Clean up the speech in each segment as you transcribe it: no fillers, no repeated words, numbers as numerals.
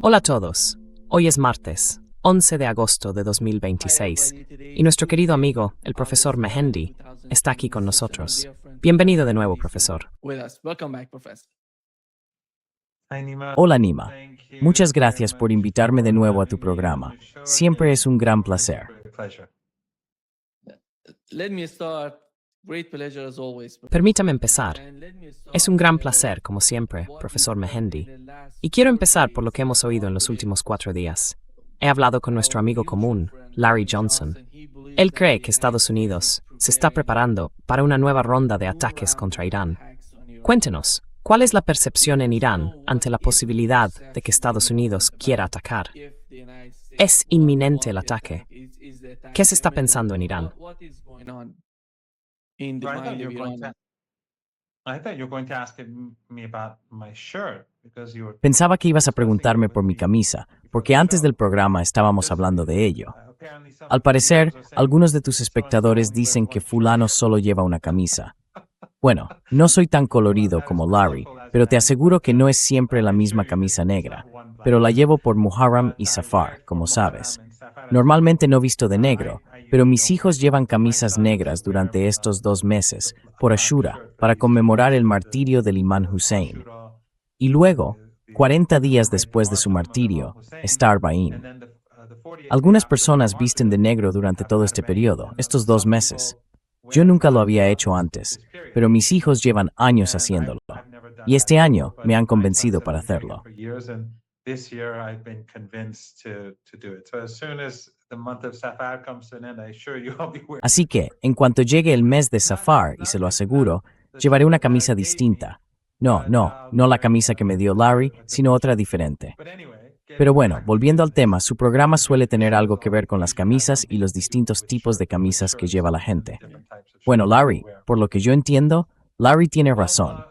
Hola a todos. Hoy es martes, 11 de agosto de 2026, y nuestro querido amigo, el profesor Mehendi, está aquí con nosotros. Bienvenido de nuevo, profesor. Hola Nima, muchas gracias por invitarme de nuevo a tu programa. Siempre es un gran placer. Permítame empezar. Es un gran placer, como siempre, profesor Mehendi. Y quiero empezar por lo que hemos oído en los últimos 4 días. He hablado con nuestro amigo común, Larry Johnson. Él cree que Estados Unidos se está preparando para una nueva ronda de ataques contra Irán. Cuéntenos, ¿cuál es la percepción en Irán ante la posibilidad de que Estados Unidos quiera atacar? ¿Es inminente el ataque? ¿Qué se está pensando en Irán? Pensaba que ibas a preguntarme por mi camisa, porque antes del programa estábamos hablando de ello. Al parecer, algunos de tus espectadores dicen que fulano solo lleva una camisa. Bueno, no soy tan colorido como Larry, pero te aseguro que no es siempre la misma camisa negra, pero la llevo por Muharram y Safar, como sabes. Normalmente no visto de negro, pero mis hijos llevan camisas negras durante estos 2 meses, por Ashura, para conmemorar el martirio del Imán Hussein. Y luego, 40 días después de su martirio, está Arba'ín. Algunas personas visten de negro durante todo este periodo, estos 2 meses. Yo nunca lo había hecho antes, pero mis hijos llevan años haciéndolo. Y este año me han convencido para hacerlo. Así que, en cuanto llegue el mes de Safar, y se lo aseguro, llevaré una camisa distinta. No la camisa que me dio Larry, sino otra diferente. Pero bueno, volviendo al tema, su programa suele tener algo que ver con las camisas y los distintos tipos de camisas que lleva la gente. Bueno, Larry, por lo que yo entiendo, Larry tiene razón.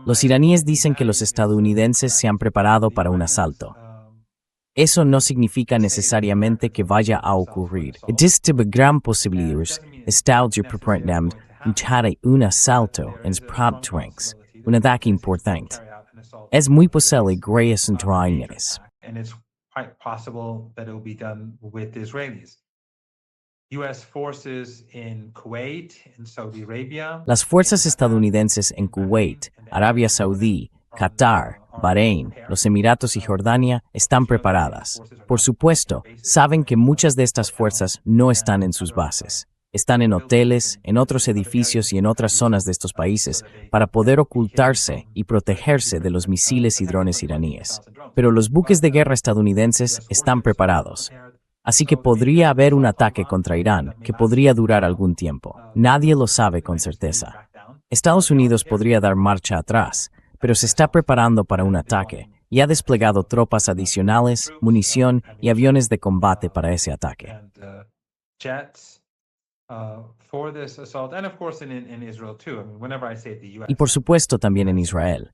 Los iraníes dicen que los estadounidenses se han preparado para un asalto. Eso no significa necesariamente que vaya a ocurrir. Existe una gran posibilidad de preparando un asalto en Proptranks, un ataque importante. Es muy posible gracias a Israelíes. Las fuerzas estadounidenses en Kuwait, Arabia Saudí, Qatar, Bahrein, los Emiratos y Jordania están preparadas. Por supuesto, saben que muchas de estas fuerzas no están en sus bases. Están en hoteles, en otros edificios y en otras zonas de estos países para poder ocultarse y protegerse de los misiles y drones iraníes. Pero los buques de guerra estadounidenses están preparados. Así que podría haber un ataque contra Irán que podría durar algún tiempo. Nadie lo sabe con certeza. Estados Unidos podría dar marcha atrás, pero se está preparando para un ataque y ha desplegado tropas adicionales, munición y aviones de combate para ese ataque. Y por supuesto también en Israel.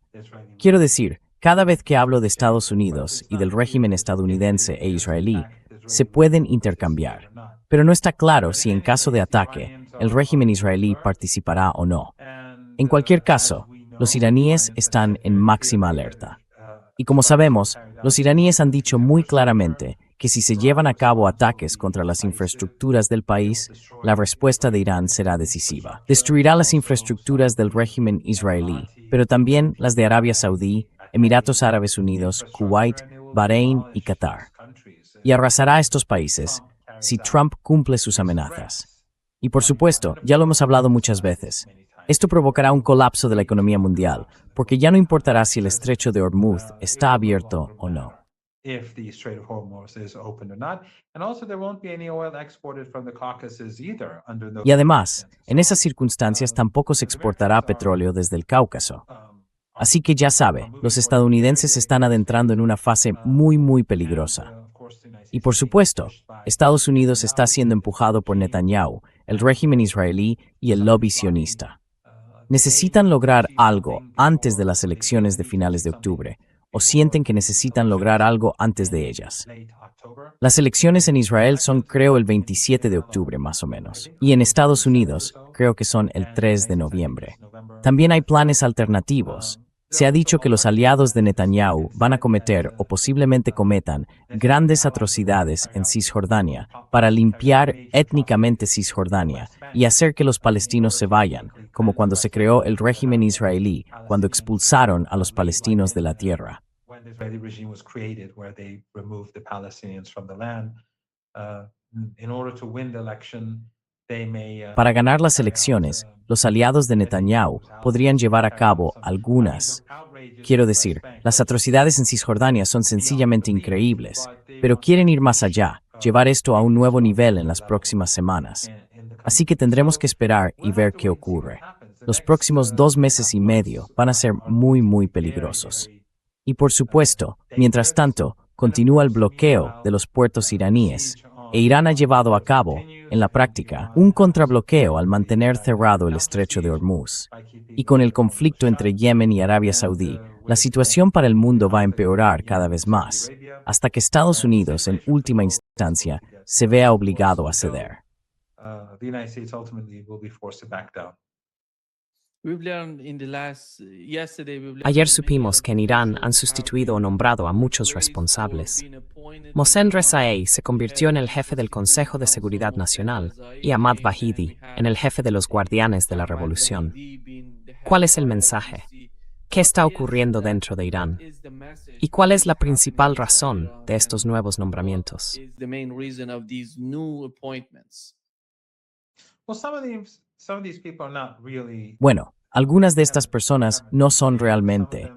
Quiero decir, cada vez que hablo de Estados Unidos y del régimen estadounidense e israelí, se pueden intercambiar. Pero no está claro si en caso de ataque, el régimen israelí participará o no. En cualquier caso, los iraníes están en máxima alerta. Y como sabemos, los iraníes han dicho muy claramente que si se llevan a cabo ataques contra las infraestructuras del país, la respuesta de Irán será decisiva. Destruirá las infraestructuras del régimen israelí, pero también las de Arabia Saudí, Emiratos Árabes Unidos, Kuwait, Bahrein y Qatar. Y arrasará a estos países si Trump cumple sus amenazas. Y por supuesto, ya lo hemos hablado muchas veces, esto provocará un colapso de la economía mundial, porque ya no importará si el estrecho de Hormuz está abierto o no. Y además, en esas circunstancias tampoco se exportará petróleo desde el Cáucaso. Así que ya sabe, los estadounidenses se están adentrando en una fase muy peligrosa. Y por supuesto, Estados Unidos está siendo empujado por Netanyahu, el régimen israelí y el lobby sionista. Necesitan lograr algo antes de las elecciones de finales de octubre, o sienten que necesitan lograr algo antes de ellas. Las elecciones en Israel son, creo, el 27 de octubre más o menos, y en Estados Unidos creo que son el 3 de noviembre. También hay planes alternativos, Se ha dicho que los aliados de Netanyahu van a cometer o posiblemente cometan grandes atrocidades en Cisjordania para limpiar étnicamente Cisjordania y hacer que los palestinos se vayan, como cuando se creó el régimen israelí, cuando expulsaron a los palestinos de la tierra. Para ganar las elecciones, los aliados de Netanyahu podrían llevar a cabo algunas. Quiero decir, las atrocidades en Cisjordania son sencillamente increíbles, pero quieren ir más allá, llevar esto a un nuevo nivel en las próximas semanas. Así que tendremos que esperar y ver qué ocurre. Los próximos 2 meses y medio van a ser muy peligrosos. Y por supuesto, mientras tanto, continúa el bloqueo de los puertos iraníes, e Irán ha llevado a cabo, en la práctica, un contrabloqueo al mantener cerrado el estrecho de Hormuz. Y con el conflicto entre Yemen y Arabia Saudí, la situación para el mundo va a empeorar cada vez más, hasta que Estados Unidos, en última instancia, se vea obligado a ceder. Ayer supimos que en Irán han sustituido o nombrado a muchos responsables. Mohsen Rezaei se convirtió en el jefe del Consejo de Seguridad Nacional y Ahmad Vahidi en el jefe de los Guardianes de la Revolución. ¿Cuál es el mensaje? ¿Qué está ocurriendo dentro de Irán? ¿Y cuál es la principal razón de estos nuevos nombramientos? Bueno, algunas de estas personas no son realmente.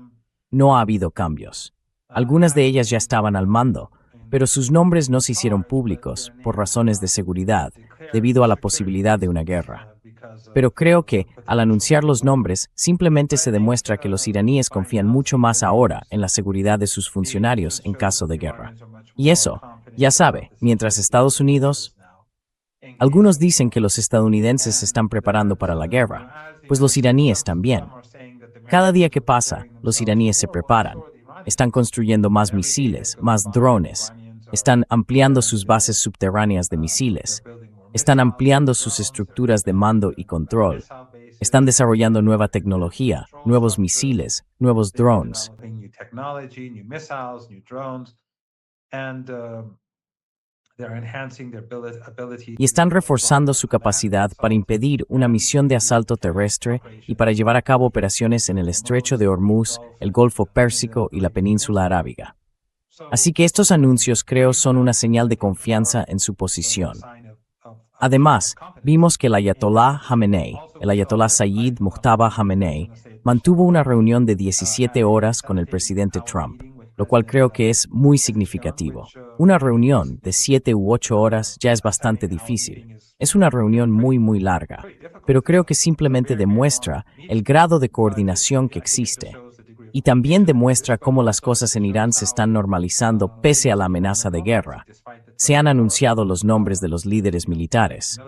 No ha habido cambios. Algunas de ellas ya estaban al mando, pero sus nombres no se hicieron públicos por razones de seguridad, debido a la posibilidad de una guerra. Pero creo que, al anunciar los nombres, simplemente se demuestra que los iraníes confían mucho más ahora en la seguridad de sus funcionarios en caso de guerra. Y eso, ya sabe, mientras Estados Unidos... Algunos dicen que los estadounidenses se están preparando para la guerra, pues los iraníes también. Cada día que pasa, los iraníes se preparan. Están construyendo más misiles, más drones. Están ampliando sus bases subterráneas de misiles. Están ampliando sus estructuras de mando y control. Están desarrollando nueva tecnología, nuevos misiles, nuevos drones. Y están reforzando su capacidad para impedir una misión de asalto terrestre y para llevar a cabo operaciones en el estrecho de Hormuz, el Golfo Pérsico y la península arábiga. Así que estos anuncios creo son una señal de confianza en su posición. Además, vimos que el Ayatollah Khamenei, el Ayatollah Sayyid Mujtaba Khamenei, mantuvo una reunión de 17 horas con el presidente Trump, lo cual creo que es muy significativo. Una reunión de 7 u 8 horas ya es bastante difícil. Es una reunión muy larga, pero creo que simplemente demuestra el grado de coordinación que existe. Y también demuestra cómo las cosas en Irán se están normalizando pese a la amenaza de guerra. Se han anunciado los nombres de los líderes militares.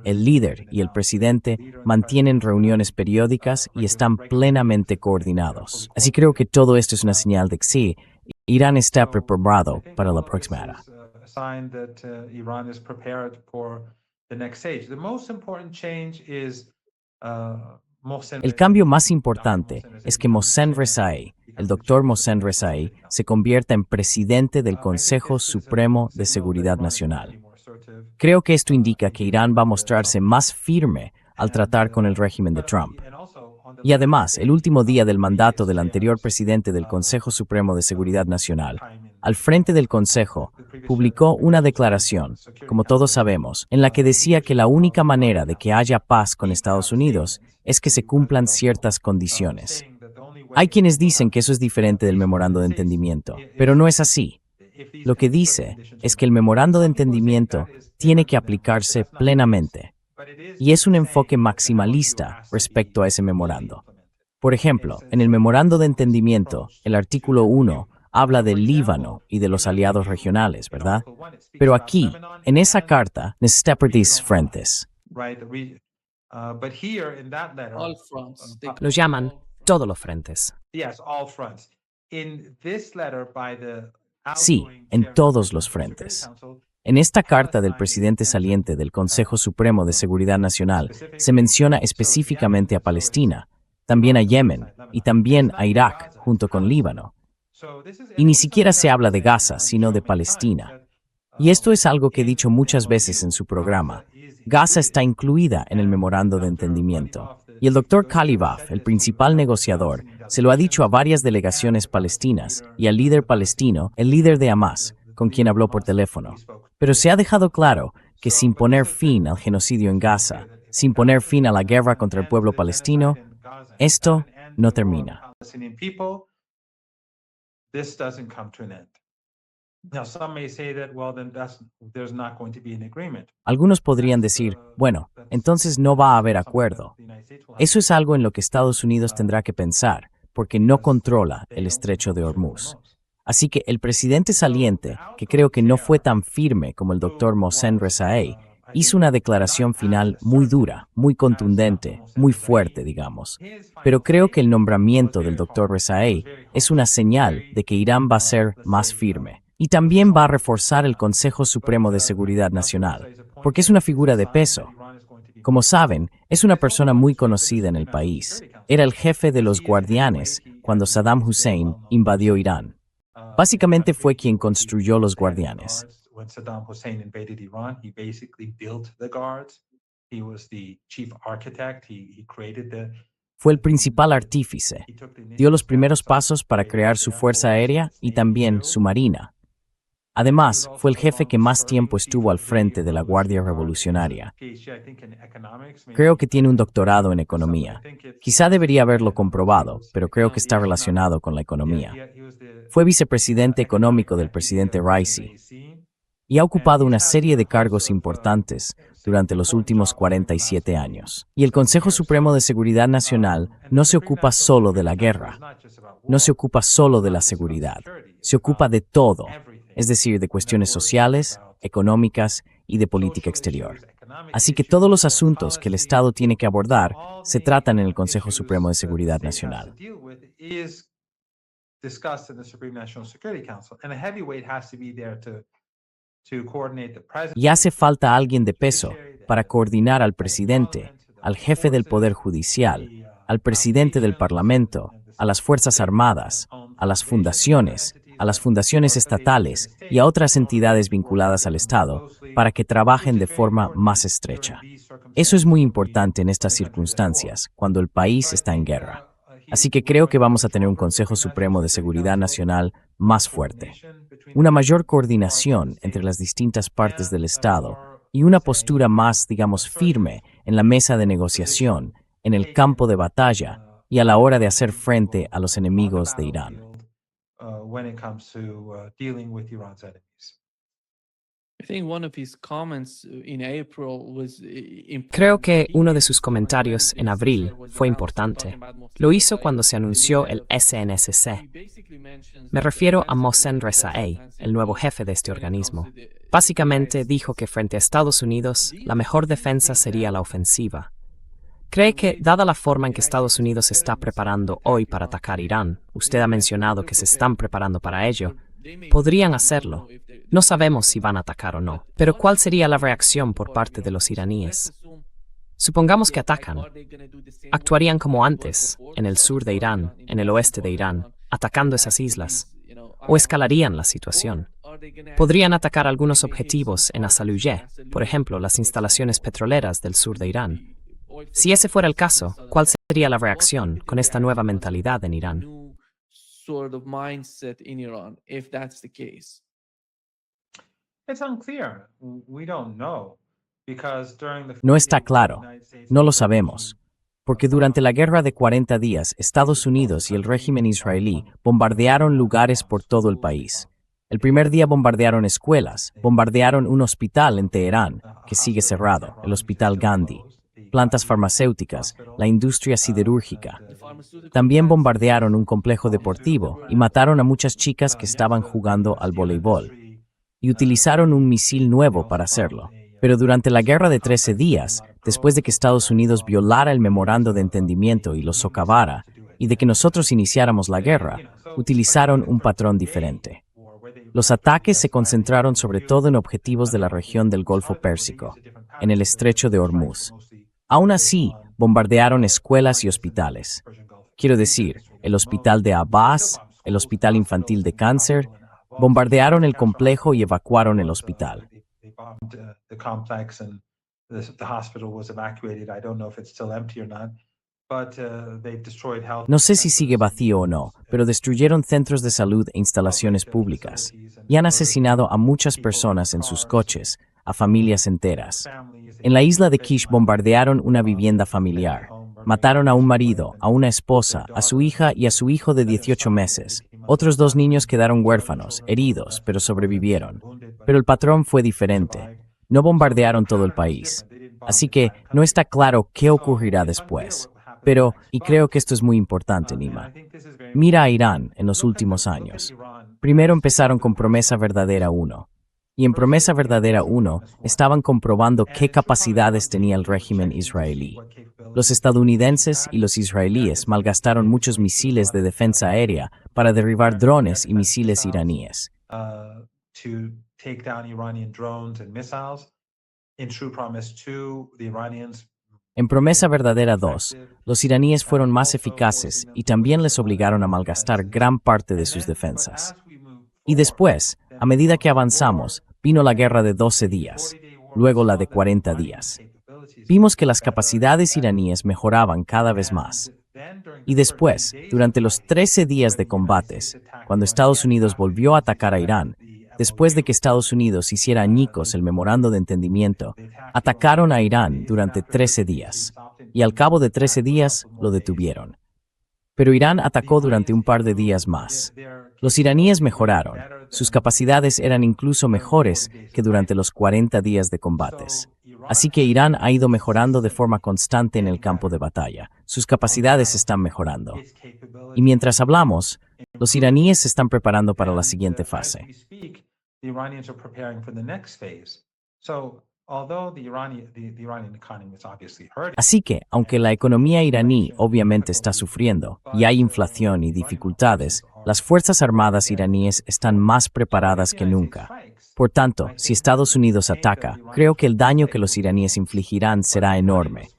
El líder y el presidente mantienen reuniones periódicas y están plenamente coordinados. Así creo que todo esto es una señal de que sí, Irán está preparado para la próxima era. El cambio más importante es que Mohsen Rezaei, el doctor Mohsen Rezaei, se convierta en presidente del Consejo Supremo de Seguridad Nacional. Creo que esto indica que Irán va a mostrarse más firme al tratar con el régimen de Trump. Y además, el último día del mandato del anterior presidente del Consejo Supremo de Seguridad Nacional, al frente del Consejo, publicó una declaración, como todos sabemos, en la que decía que la única manera de que haya paz con Estados Unidos es que se cumplan ciertas condiciones. Hay quienes dicen que eso es diferente del memorando de entendimiento, pero no es así. Lo que dice es que el memorando de entendimiento tiene que aplicarse plenamente. Y es un enfoque maximalista respecto a ese memorando. Por ejemplo, en el memorando de entendimiento, el artículo 1 habla del Líbano y de los aliados regionales, ¿verdad? Pero aquí, en esa carta, necesitamos frentes. Los llaman todos los frentes. Sí, en todos los frentes. En esta carta del presidente saliente del Consejo Supremo de Seguridad Nacional se menciona específicamente a Palestina, también a Yemen, y también a Irak, junto con Líbano. Y ni siquiera se habla de Gaza, sino de Palestina. Y esto es algo que he dicho muchas veces en su programa. Gaza está incluida en el memorando de entendimiento. Y el doctor Khalibaf, el principal negociador, se lo ha dicho a varias delegaciones palestinas y al líder palestino, el líder de Hamas, con quien habló por teléfono. Pero se ha dejado claro que sin poner fin al genocidio en Gaza, sin poner fin a la guerra contra el pueblo palestino, esto no termina. Algunos podrían decir, bueno, entonces no va a haber acuerdo. Eso es algo en lo que Estados Unidos tendrá que pensar, porque no controla el estrecho de Hormuz. Así que el presidente saliente, que creo que no fue tan firme como el doctor Mohsen Rezaei, hizo una declaración final muy dura, muy contundente, muy fuerte, digamos. Pero creo que el nombramiento del doctor Rezaei es una señal de que Irán va a ser más firme. Y también va a reforzar el Consejo Supremo de Seguridad Nacional, porque es una figura de peso. Como saben, es una persona muy conocida en el país. Era el jefe de los guardianes cuando Saddam Hussein invadió Irán. Básicamente fue quien construyó los guardianes. Fue el principal artífice. Dio los primeros pasos para crear su fuerza aérea y también su marina. Además, fue el jefe que más tiempo estuvo al frente de la Guardia Revolucionaria. Creo que tiene un doctorado en economía. Quizá debería haberlo comprobado, pero creo que está relacionado con la economía. Fue vicepresidente económico del presidente Raisi y ha ocupado una serie de cargos importantes durante los últimos 47 años. Y el Consejo Supremo de Seguridad Nacional no se ocupa solo de la guerra, no se ocupa solo de la seguridad, se ocupa de todo, es decir, de cuestiones sociales, económicas y de política exterior. Así que todos los asuntos que el Estado tiene que abordar se tratan en el Consejo Supremo de Seguridad Nacional. Y hace falta alguien de peso para coordinar al presidente, al jefe del Poder Judicial, al presidente del Parlamento, a las Fuerzas Armadas, a las fundaciones estatales y a otras entidades vinculadas al Estado para que trabajen de forma más estrecha. Eso es muy importante en estas circunstancias, cuando el país está en guerra. Así que creo que vamos a tener un Consejo Supremo de Seguridad Nacional más fuerte, una mayor coordinación entre las distintas partes del Estado y una postura más, digamos, firme en la mesa de negociación, en el campo de batalla y a la hora de hacer frente a los enemigos de Irán. Creo que uno de sus comentarios en abril fue importante. Lo hizo cuando se anunció el SNSC. Me refiero a Mohsen Rezaei, el nuevo jefe de este organismo. Básicamente dijo que frente a Estados Unidos, la mejor defensa sería la ofensiva. ¿Cree que, dada la forma en que Estados Unidos se está preparando hoy para atacar Irán, usted ha mencionado que se están preparando para ello, podrían hacerlo? No sabemos si van a atacar o no, pero ¿cuál sería la reacción por parte de los iraníes? Supongamos que atacan. ¿Actuarían como antes, en el sur de Irán, en el oeste de Irán, atacando esas islas? ¿O escalarían la situación? Podrían atacar algunos objetivos en Asaluye, por ejemplo, las instalaciones petroleras del sur de Irán. Si ese fuera el caso, ¿cuál sería la reacción con esta nueva mentalidad en Irán? No está claro, no lo sabemos, porque durante la guerra de 40 días, Estados Unidos y el régimen israelí bombardearon lugares por todo el país. El primer día bombardearon escuelas, bombardearon un hospital en Teherán, que sigue cerrado, el Hospital Gandhi, plantas farmacéuticas, la industria siderúrgica. También bombardearon un complejo deportivo y mataron a muchas chicas que estaban jugando al voleibol. Y utilizaron un misil nuevo para hacerlo. Pero durante la guerra de 13 días, después de que Estados Unidos violara el memorando de entendimiento y lo socavara, y de que nosotros iniciáramos la guerra, utilizaron un patrón diferente. Los ataques se concentraron sobre todo en objetivos de la región del Golfo Pérsico, en el estrecho de Hormuz. Aún así, bombardearon escuelas y hospitales. Quiero decir, el hospital de Abbas, el hospital infantil de cáncer, bombardearon el complejo y evacuaron el hospital. No sé si sigue vacío o no, pero destruyeron centros de salud e instalaciones públicas y han asesinado a muchas personas en sus coches, a familias enteras. En la isla de Kish bombardearon una vivienda familiar. Mataron a un marido, a una esposa, a su hija y a su hijo de 18 meses. Otros 2 niños quedaron huérfanos, heridos, pero sobrevivieron. Pero el patrón fue diferente. No bombardearon todo el país. Así que no está claro qué ocurrirá después. Pero, y creo que esto es muy importante, Nima, mira a Irán en los últimos años. Primero empezaron con Promesa Verdadera 1. Y en Promesa Verdadera 1 estaban comprobando qué capacidades tenía el régimen israelí. Los estadounidenses y los israelíes malgastaron muchos misiles de defensa aérea para derribar drones y misiles iraníes. En Promesa Verdadera 2, los iraníes fueron más eficaces y también les obligaron a malgastar gran parte de sus defensas. Y después, a medida que avanzamos, vino la guerra de 12 días, luego la de 40 días. Vimos que las capacidades iraníes mejoraban cada vez más. Y después, durante los 13 días de combates, cuando Estados Unidos volvió a atacar a Irán, después de que Estados Unidos hiciera añicos el memorando de entendimiento, atacaron a Irán durante 13 días, y al cabo de 13 días lo detuvieron. Pero Irán atacó durante un par de días más. Los iraníes mejoraron, sus capacidades eran incluso mejores que durante los 40 días de combates. Así que Irán ha ido mejorando de forma constante en el campo de batalla. Sus capacidades están mejorando. Y mientras hablamos, los iraníes se están preparando para la siguiente fase. Así que, aunque la economía iraní obviamente está sufriendo y hay inflación y dificultades, las Fuerzas Armadas iraníes están más preparadas que nunca. Por tanto, si Estados Unidos ataca, creo que el daño que los iraníes infligirán será enorme.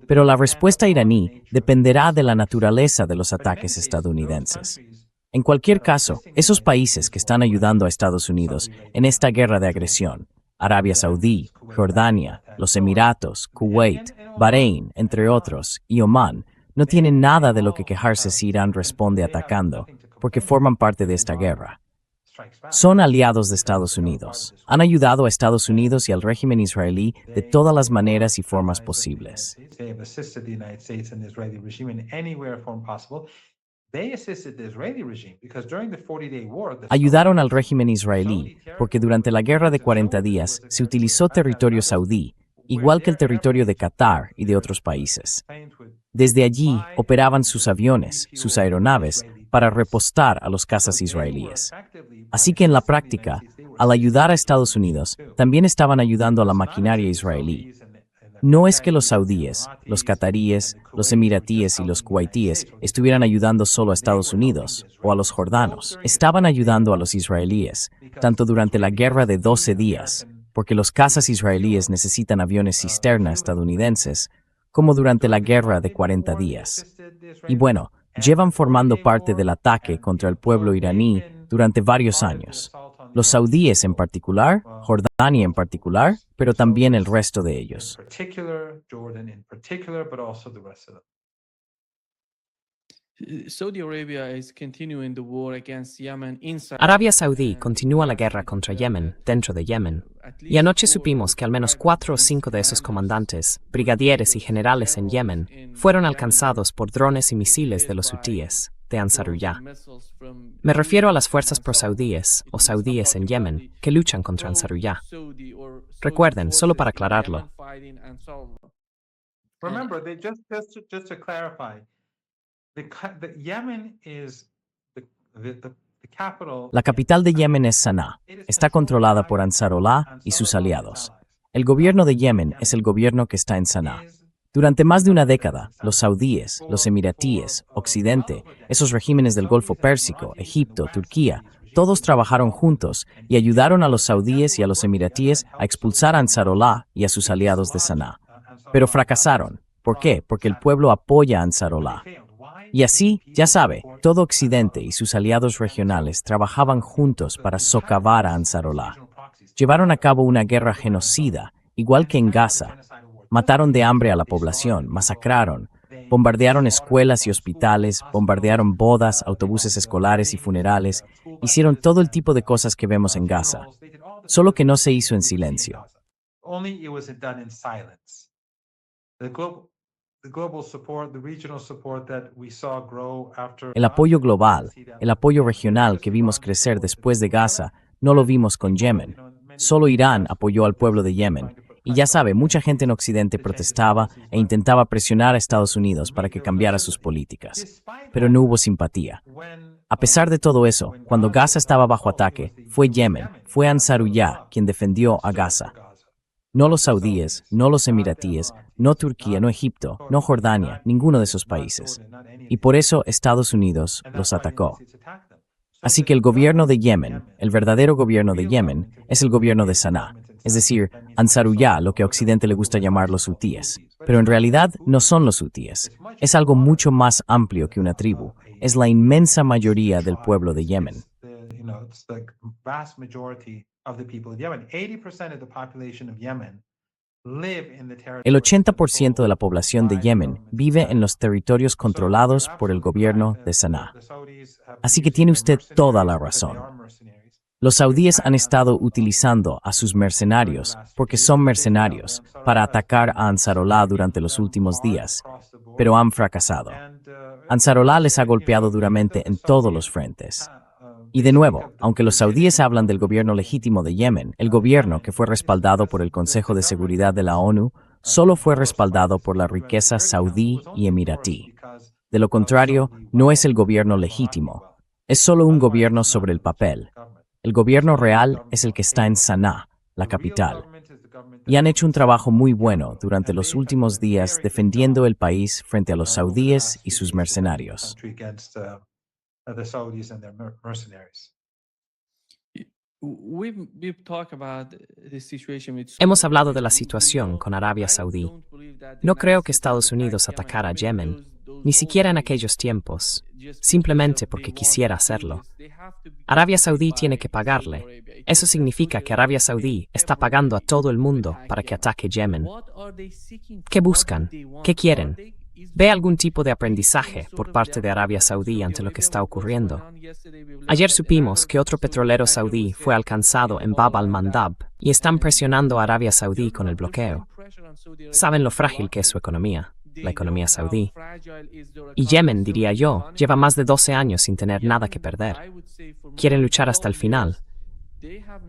Pero la respuesta iraní dependerá de la naturaleza de los ataques estadounidenses. En cualquier caso, esos países que están ayudando a Estados Unidos en esta guerra de agresión, Arabia Saudí, Jordania, los Emiratos, Kuwait, Bahrein, entre otros, y Omán, no tienen nada de lo que quejarse si Irán responde atacando, porque forman parte de esta guerra. Son aliados de Estados Unidos. Han ayudado a Estados Unidos y al régimen israelí de todas las maneras y formas posibles. Ayudaron al régimen israelí porque durante la guerra de 40 días se utilizó territorio saudí, igual que el territorio de Qatar y de otros países. Desde allí operaban sus aviones, sus aeronaves, para repostar a los cazas israelíes. Así que en la práctica, al ayudar a Estados Unidos, también estaban ayudando a la maquinaria israelí. No es que los saudíes, los cataríes, los emiratíes y los kuwaitíes estuvieran ayudando solo a Estados Unidos o a los jordanos. Estaban ayudando a los israelíes, tanto durante la guerra de 12 días, porque los cazas israelíes necesitan aviones cisterna estadounidenses, como durante la guerra de 40 días. Y bueno, llevan formando parte del ataque contra el pueblo iraní durante varios años. Los saudíes en particular, Jordania en particular, pero también el resto de ellos. Arabia Saudí continúa la guerra contra Yemen dentro de Yemen. Y anoche supimos que al menos 4 o 5 de esos comandantes, brigadieres y generales en Yemen fueron alcanzados por drones y misiles de los hutíes de Ansarullah. Me refiero a las fuerzas pro-saudíes o saudíes en Yemen que luchan contra Ansarullah. Recuerden, solo para aclararlo. Remember, just to clarify, Yemen is the capital. La capital de Yemen es Sanaa. Está controlada por Ansarullah y sus aliados. El gobierno de Yemen es el gobierno que está en Sanaa. Durante más de una década, los saudíes, los emiratíes, Occidente, esos regímenes del Golfo Pérsico, Egipto, Turquía, todos trabajaron juntos y ayudaron a los saudíes y a los emiratíes a expulsar a Ansarullah y a sus aliados de Sanaa. Pero fracasaron. ¿Por qué? Porque el pueblo apoya a Ansarullah. Y así, ya sabe, todo Occidente y sus aliados regionales trabajaban juntos para socavar a Ansarollah. Llevaron a cabo una guerra genocida, igual que en Gaza. Mataron de hambre a la población, masacraron, bombardearon escuelas y hospitales, bombardearon bodas, autobuses escolares y funerales, hicieron todo el tipo de cosas que vemos en Gaza, solo que no se hizo en silencio. El apoyo global, el apoyo regional que vimos crecer después de Gaza, no lo vimos con Yemen. Solo Irán apoyó al pueblo de Yemen. Y ya sabe, mucha gente en Occidente protestaba e intentaba presionar a Estados Unidos para que cambiara sus políticas. Pero no hubo simpatía. A pesar de todo eso, cuando Gaza estaba bajo ataque, fue Yemen, fue Ansarullah quien defendió a Gaza. No los saudíes, no los emiratíes, no Turquía, no Egipto, no Jordania, ninguno de esos países. Y por eso Estados Unidos los atacó. Así que el gobierno de Yemen, el verdadero gobierno de Yemen, es el gobierno de Saná, es decir, Ansarullah, lo que a Occidente le gusta llamar los hutíes. Pero en realidad no son los hutíes. Es algo mucho más amplio que una tribu. Es la inmensa mayoría del pueblo de Yemen. El 80% de la población de Yemen vive en los territorios controlados por el gobierno de Saná. Así que tiene usted toda la razón. Los saudíes han estado utilizando a sus mercenarios, porque son mercenarios, para atacar a Ansarollah durante los últimos días, pero han fracasado. Ansarollah les ha golpeado duramente en todos los frentes. Y de nuevo, aunque los saudíes hablan del gobierno legítimo de Yemen, el gobierno que fue respaldado por el Consejo de Seguridad de la ONU solo fue respaldado por la riqueza saudí y emiratí. De lo contrario, no es el gobierno legítimo. Es solo un gobierno sobre el papel. El gobierno real es el que está en Saná, la capital. Y han hecho un trabajo muy bueno durante los últimos días defendiendo el país frente a los saudíes y sus mercenarios. Hemos hablado de la situación con Arabia Saudí. No creo que Estados Unidos atacara a Yemen, ni siquiera en aquellos tiempos, simplemente porque quisiera hacerlo. Arabia Saudí tiene que pagarle. Eso significa que Arabia Saudí está pagando a todo el mundo para que ataque Yemen. ¿Qué buscan? ¿Qué quieren? ¿Ve algún tipo de aprendizaje por parte de Arabia Saudí ante lo que está ocurriendo? Ayer supimos que otro petrolero saudí fue alcanzado en Bab al-Mandab y están presionando a Arabia Saudí con el bloqueo. Saben lo frágil que es su economía, la economía saudí. Y Yemen, diría yo, lleva más de 12 años sin tener nada que perder. Quieren luchar hasta el final.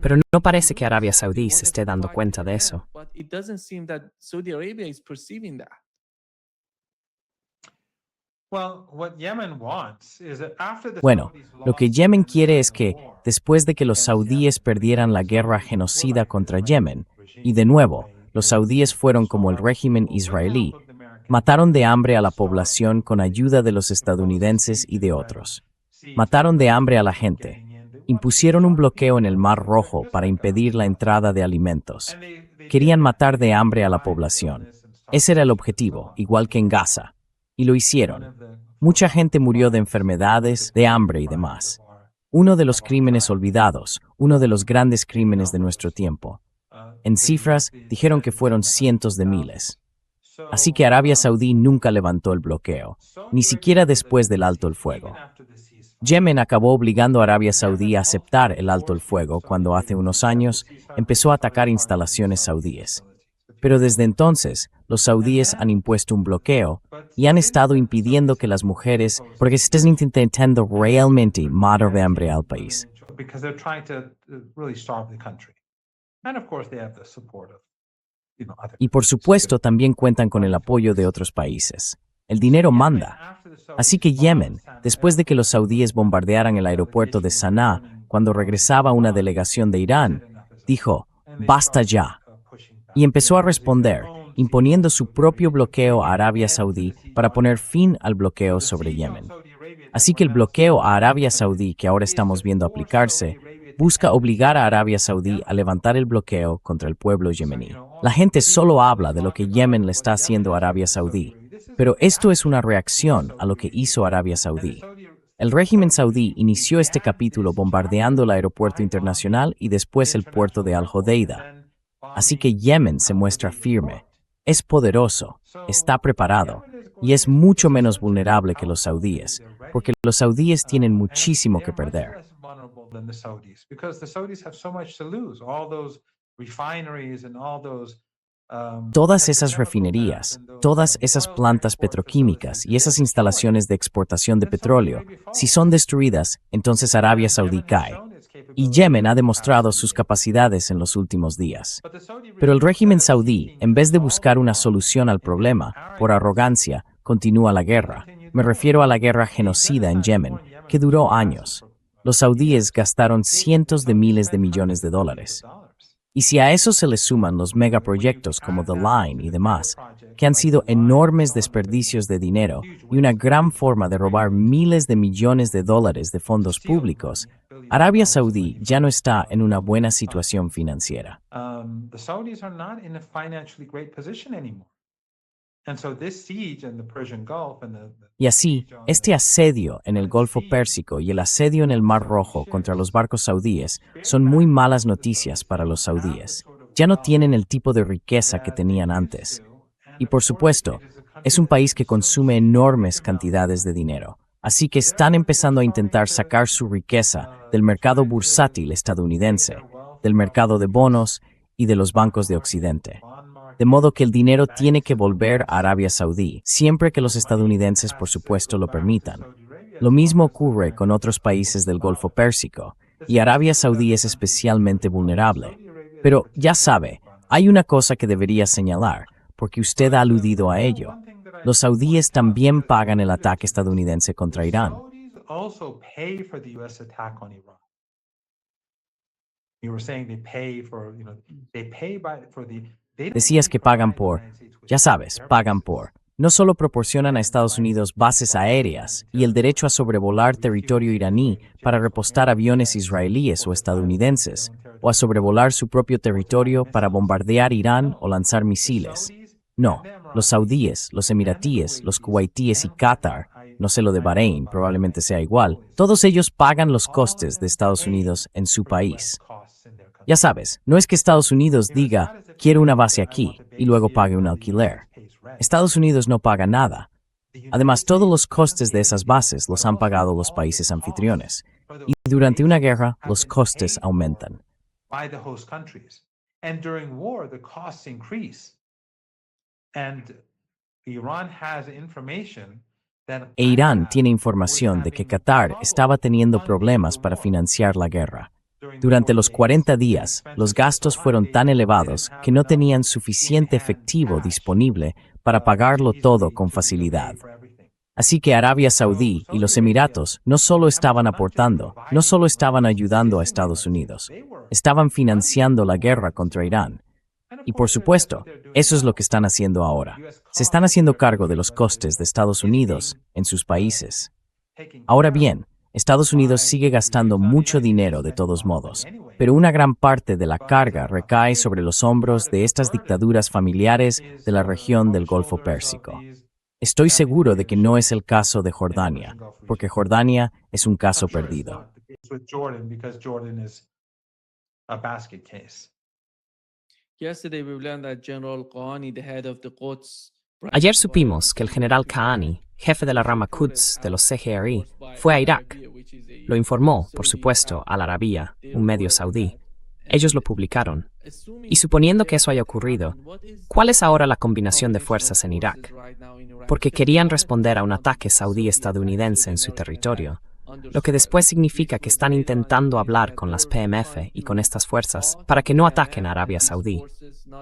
Pero no parece que Arabia Saudí se esté dando cuenta de eso. Bueno, lo que Yemen quiere es que, después de que los saudíes perdieran la guerra genocida contra Yemen, y de nuevo, los saudíes fueron como el régimen israelí, mataron de hambre a la población con ayuda de los estadounidenses y de otros. Mataron de hambre a la gente. Impusieron un bloqueo en el Mar Rojo para impedir la entrada de alimentos. Querían matar de hambre a la población. Ese era el objetivo, igual que en Gaza. Y lo hicieron. Mucha gente murió de enfermedades, de hambre y demás. Uno de los crímenes olvidados, uno de los grandes crímenes de nuestro tiempo. En cifras, dijeron que fueron cientos de miles. Así que Arabia Saudí nunca levantó el bloqueo, ni siquiera después del alto el fuego. Yemen acabó obligando a Arabia Saudí a aceptar el alto el fuego cuando hace unos años empezó a atacar instalaciones saudíes. Pero desde entonces, los saudíes han impuesto un bloqueo y han estado impidiendo que las mujeres, porque se están intentando realmente matar de hambre al país. Y por supuesto también cuentan con el apoyo de otros países. El dinero manda. Así que Yemen, después de que los saudíes bombardearan el aeropuerto de Saná, cuando regresaba una delegación de Irán, dijo, «Basta ya». Y empezó a responder, imponiendo su propio bloqueo a Arabia Saudí para poner fin al bloqueo sobre Yemen. Así que el bloqueo a Arabia Saudí que ahora estamos viendo aplicarse, busca obligar a Arabia Saudí a levantar el bloqueo contra el pueblo yemení. La gente solo habla de lo que Yemen le está haciendo a Arabia Saudí, Pero esto es una reacción a lo que hizo Arabia Saudí. El régimen saudí inició este capítulo bombardeando el aeropuerto internacional y después el puerto de Al-Hodeida. Así que Yemen se muestra firme, es poderoso, está preparado y es mucho menos vulnerable que los saudíes, porque los saudíes tienen muchísimo que perder. Todas esas refinerías, todas esas plantas petroquímicas y esas instalaciones de exportación de petróleo, si son destruidas, entonces Arabia Saudí cae. Y Yemen ha demostrado sus capacidades en los últimos días. Pero el régimen saudí, en vez de buscar una solución al problema, por arrogancia, continúa la guerra. Me refiero a la guerra genocida en Yemen, que duró años. Los saudíes gastaron cientos de miles de millones de dólares. Y si a eso se le suman los megaproyectos como The Line y demás, que han sido enormes desperdicios de dinero y una gran forma de robar miles de millones de dólares de fondos públicos, Arabia Saudí ya no está en una buena situación financiera. Y así, este asedio en el Golfo Pérsico y el asedio en el Mar Rojo contra los barcos saudíes son muy malas noticias para los saudíes. Ya no tienen el tipo de riqueza que tenían antes. Y por supuesto, es un país que consume enormes cantidades de dinero. Así que están empezando a intentar sacar su riqueza del mercado bursátil estadounidense, del mercado de bonos y de los bancos de Occidente. De modo que el dinero tiene que volver a Arabia Saudí, siempre que los estadounidenses, por supuesto, lo permitan. Lo mismo ocurre con otros países del Golfo Pérsico, y Arabia Saudí es especialmente vulnerable. Pero, ya sabe, hay una cosa que debería señalar, porque usted ha aludido a ello. Los saudíes también pagan el ataque estadounidense contra Irán. Decías que pagan por, ya sabes, pagan por. No solo proporcionan a Estados Unidos bases aéreas y el derecho a sobrevolar territorio iraní para repostar aviones israelíes o estadounidenses, o a sobrevolar su propio territorio para bombardear Irán o lanzar misiles. No, los saudíes, los emiratíes, los kuwaitíes y Qatar, no sé lo de Bahrein, probablemente sea igual, todos ellos pagan los costes de Estados Unidos en su país. Ya sabes, no es que Estados Unidos diga, quiero una base aquí, y luego pague un alquiler. Estados Unidos no paga nada. Además, todos los costes de esas bases los han pagado los países anfitriones. Y durante una guerra, los costes aumentan. E Irán tiene información de que Qatar estaba teniendo problemas para financiar la guerra. Durante los 40 días, los gastos fueron tan elevados que no tenían suficiente efectivo disponible para pagarlo todo con facilidad. Así que Arabia Saudí y los Emiratos no solo estaban aportando, no solo estaban ayudando a Estados Unidos, estaban financiando la guerra contra Irán. Y por supuesto, eso es lo que están haciendo ahora. Se están haciendo cargo de los costes de Estados Unidos en sus países. Ahora bien, Estados Unidos sigue gastando mucho dinero de todos modos, pero una gran parte de la carga recae sobre los hombros de estas dictaduras familiares de la región del Golfo Pérsico. Estoy seguro de que no es el caso de Jordania, porque Jordania es un caso perdido. Ayer supimos que el general Kahani, jefe de la rama Quds de los CGRI, fue a Irak. Lo informó, por supuesto, Al Arabiya, un medio saudí. Ellos lo publicaron. Y suponiendo que eso haya ocurrido, ¿cuál es ahora la combinación de fuerzas en Irak? Porque querían responder a un ataque saudí-estadounidense en su territorio, lo que después significa que están intentando hablar con las PMF y con estas fuerzas para que no ataquen a Arabia Saudí.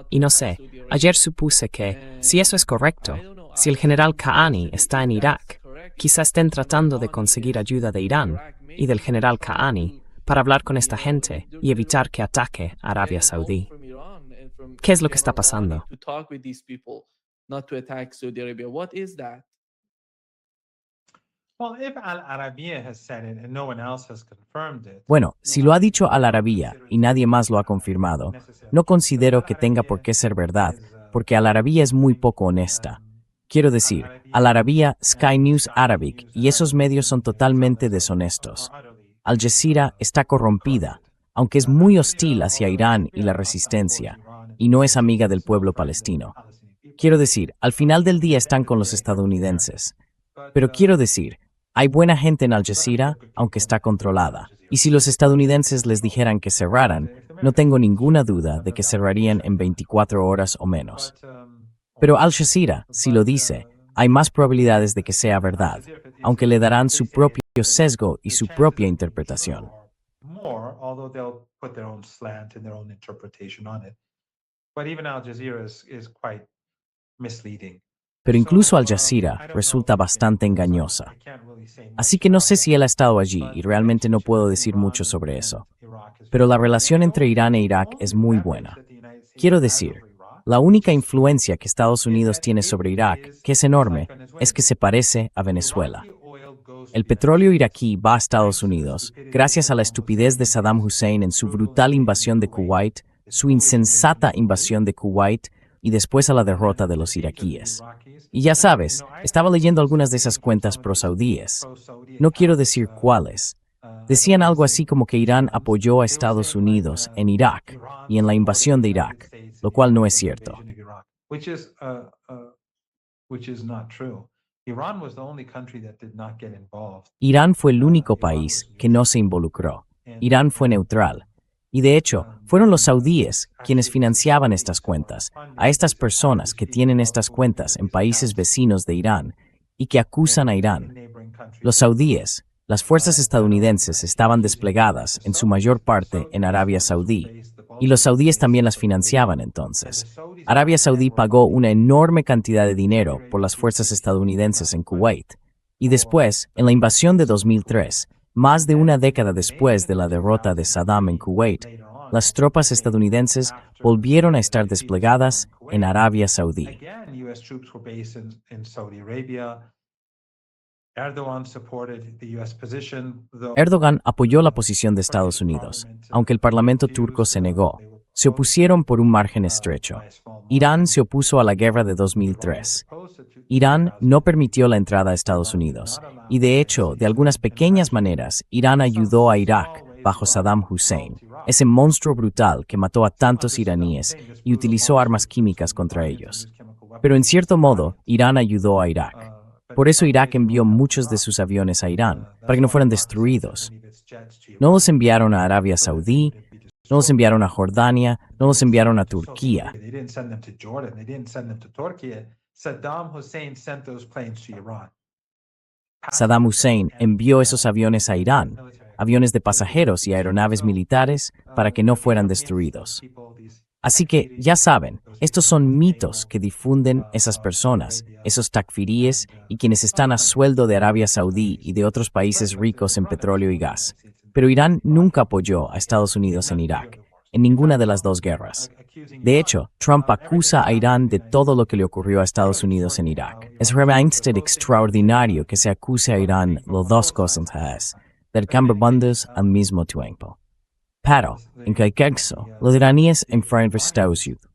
Y no sé, ayer supuse que, si eso es correcto, si el general Kahani está en Irak, quizá estén tratando de conseguir ayuda de Irán y del general Kahani para hablar con esta gente y evitar que ataque a Arabia Saudí. ¿Qué es lo que está pasando? Bueno, si lo ha dicho Al Arabiya y nadie más lo ha confirmado, no considero que tenga por qué ser verdad, porque Al Arabiya es muy poco honesta. Quiero decir, Al Arabiya, Sky News Arabic y esos medios son totalmente deshonestos. Al Jazeera está corrompida, aunque es muy hostil hacia Irán y la resistencia, y no es amiga del pueblo palestino. Quiero decir, al final del día están con los estadounidenses. Pero quiero decir, hay buena gente en Al Jazeera, aunque está controlada. Y si los estadounidenses les dijeran que cerraran, no tengo ninguna duda de que cerrarían en 24 horas o menos. Pero Al Jazeera, si lo dice, hay más probabilidades de que sea verdad, aunque le darán su propio sesgo y su propia interpretación. Pero incluso Al Jazeera resulta bastante engañosa. Así que no sé si él ha estado allí y realmente no puedo decir mucho sobre eso. Pero la relación entre Irán e Irak es muy buena. Quiero decir, la única influencia que Estados Unidos tiene sobre Irak, que es enorme, es que se parece a Venezuela. El petróleo iraquí va a Estados Unidos gracias a la estupidez de Saddam Hussein en su brutal invasión de Kuwait, su insensata invasión de Kuwait y después a la derrota de los iraquíes. Y ya sabes, estaba leyendo algunas de esas cuentas pro-saudíes. No quiero decir cuáles. Decían algo así como que Irán apoyó a Estados Unidos en Irak y en la invasión de Irak, lo cual no es cierto. Irán fue el único país que no se involucró. Irán fue neutral. Y de hecho, fueron los saudíes quienes financiaban estas cuentas, a estas personas que tienen estas cuentas en países vecinos de Irán y que acusan a Irán. Los saudíes, las fuerzas estadounidenses estaban desplegadas en su mayor parte en Arabia Saudí, y los saudíes también las financiaban entonces. Arabia Saudí pagó una enorme cantidad de dinero por las fuerzas estadounidenses en Kuwait. Y después, en la invasión de 2003, más de una década después de la derrota de Saddam en Kuwait, las tropas estadounidenses volvieron a estar desplegadas en Arabia Saudí. Erdogan apoyó la posición de Estados Unidos, aunque el parlamento turco se negó. Se opusieron por un margen estrecho. Irán se opuso a la guerra de 2003. Irán no permitió la entrada a Estados Unidos, y de hecho, de algunas pequeñas maneras, Irán ayudó a Irak bajo Saddam Hussein, ese monstruo brutal que mató a tantos iraníes y utilizó armas químicas contra ellos. Pero en cierto modo, Irán ayudó a Irak. Por eso Irak envió muchos de sus aviones a Irán, para que no fueran destruidos. No los enviaron a Arabia Saudí, no los enviaron a Jordania, no los enviaron a Turquía. Saddam Hussein envió esos aviones a Irán, aviones de pasajeros y aeronaves militares, para que no fueran destruidos. Así que, ya saben, estos son mitos que difunden esas personas, esos takfiríes y quienes están a sueldo de Arabia Saudí y de otros países ricos en petróleo y gas. Pero Irán nunca apoyó a Estados Unidos en Irak, en ninguna de las dos guerras. De hecho, Trump acusa a Irán de todo lo que le ocurrió a Estados Unidos en Irak. Es realmente extraordinario que se acuse a Irán de dos cosas, del cambio al mismo tiempo. Pero, en cualquier caso, los iraníes enfrentan a Estados Unidos.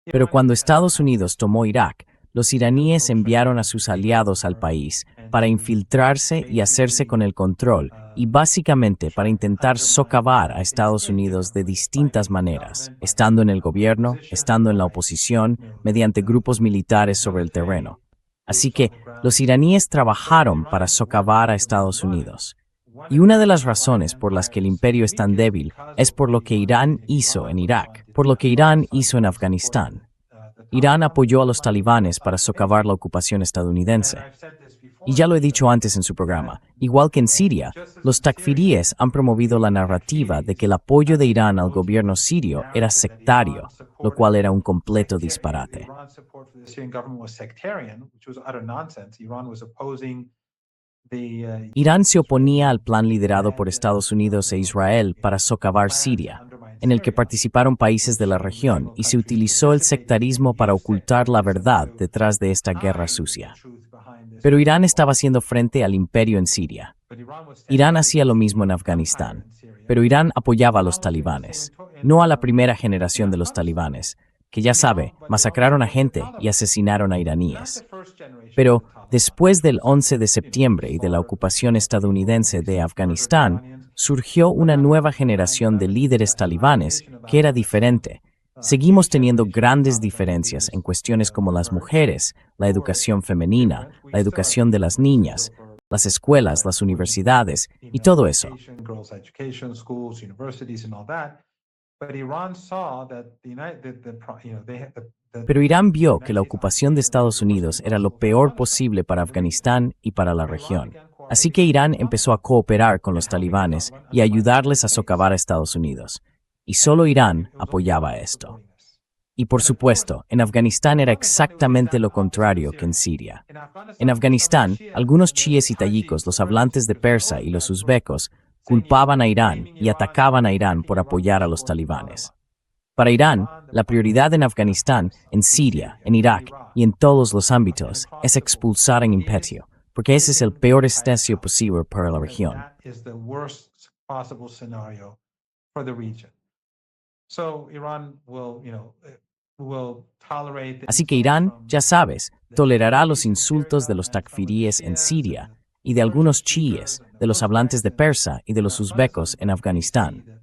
Pero cuando Estados Unidos tomó Irak, los iraníes enviaron a sus aliados al país para infiltrarse y hacerse con el control y básicamente para intentar socavar a Estados Unidos de distintas maneras, estando en el gobierno, estando en la oposición, mediante grupos militares sobre el terreno. Así que los iraníes trabajaron para socavar a Estados Unidos. Y una de las razones por las que el imperio es tan débil es por lo que Irán hizo en Irak, por lo que Irán hizo en Afganistán. Irán apoyó a los talibanes para socavar la ocupación estadounidense. Y ya lo he dicho antes en su programa, igual que en Siria, los takfiríes han promovido la narrativa de que el apoyo de Irán al gobierno sirio era sectario, lo cual era un completo disparate. Irán se oponía al plan liderado por Estados Unidos e Israel para socavar Siria, en el que participaron países de la región y se utilizó el sectarismo para ocultar la verdad detrás de esta guerra sucia. Pero Irán estaba haciendo frente al imperio en Siria. Irán hacía lo mismo en Afganistán, pero Irán apoyaba a los talibanes. no a la primera generación de los talibanes, que ya sabe, masacraron a gente y asesinaron a iraníes. Pero después del 11 de septiembre y de la ocupación estadounidense de Afganistán, surgió una nueva generación de líderes talibanes que era diferente. Seguimos teniendo grandes diferencias en cuestiones como las mujeres, la educación femenina, la educación de las niñas, las escuelas, las universidades y todo eso. Pero Irán vio que la ocupación de Estados Unidos era lo peor posible para Afganistán y para la región. Así que Irán empezó a cooperar con los talibanes y a ayudarles a socavar a Estados Unidos. Y solo Irán apoyaba esto. Y por supuesto, en Afganistán era exactamente lo contrario que en Siria. En Afganistán, algunos chiíes y tayikos, los hablantes de persa y los uzbecos, culpaban a Irán y atacaban a Irán por apoyar a los talibanes. Para Irán, la prioridad en Afganistán, en Siria, en Irak y en todos los ámbitos es expulsar al imperio, porque ese es el peor escenario posible para la región. Así que Irán, ya sabes, tolerará los insultos de los takfiríes en Siria y de algunos chiíes, de los hablantes de persa y de los uzbecos en Afganistán.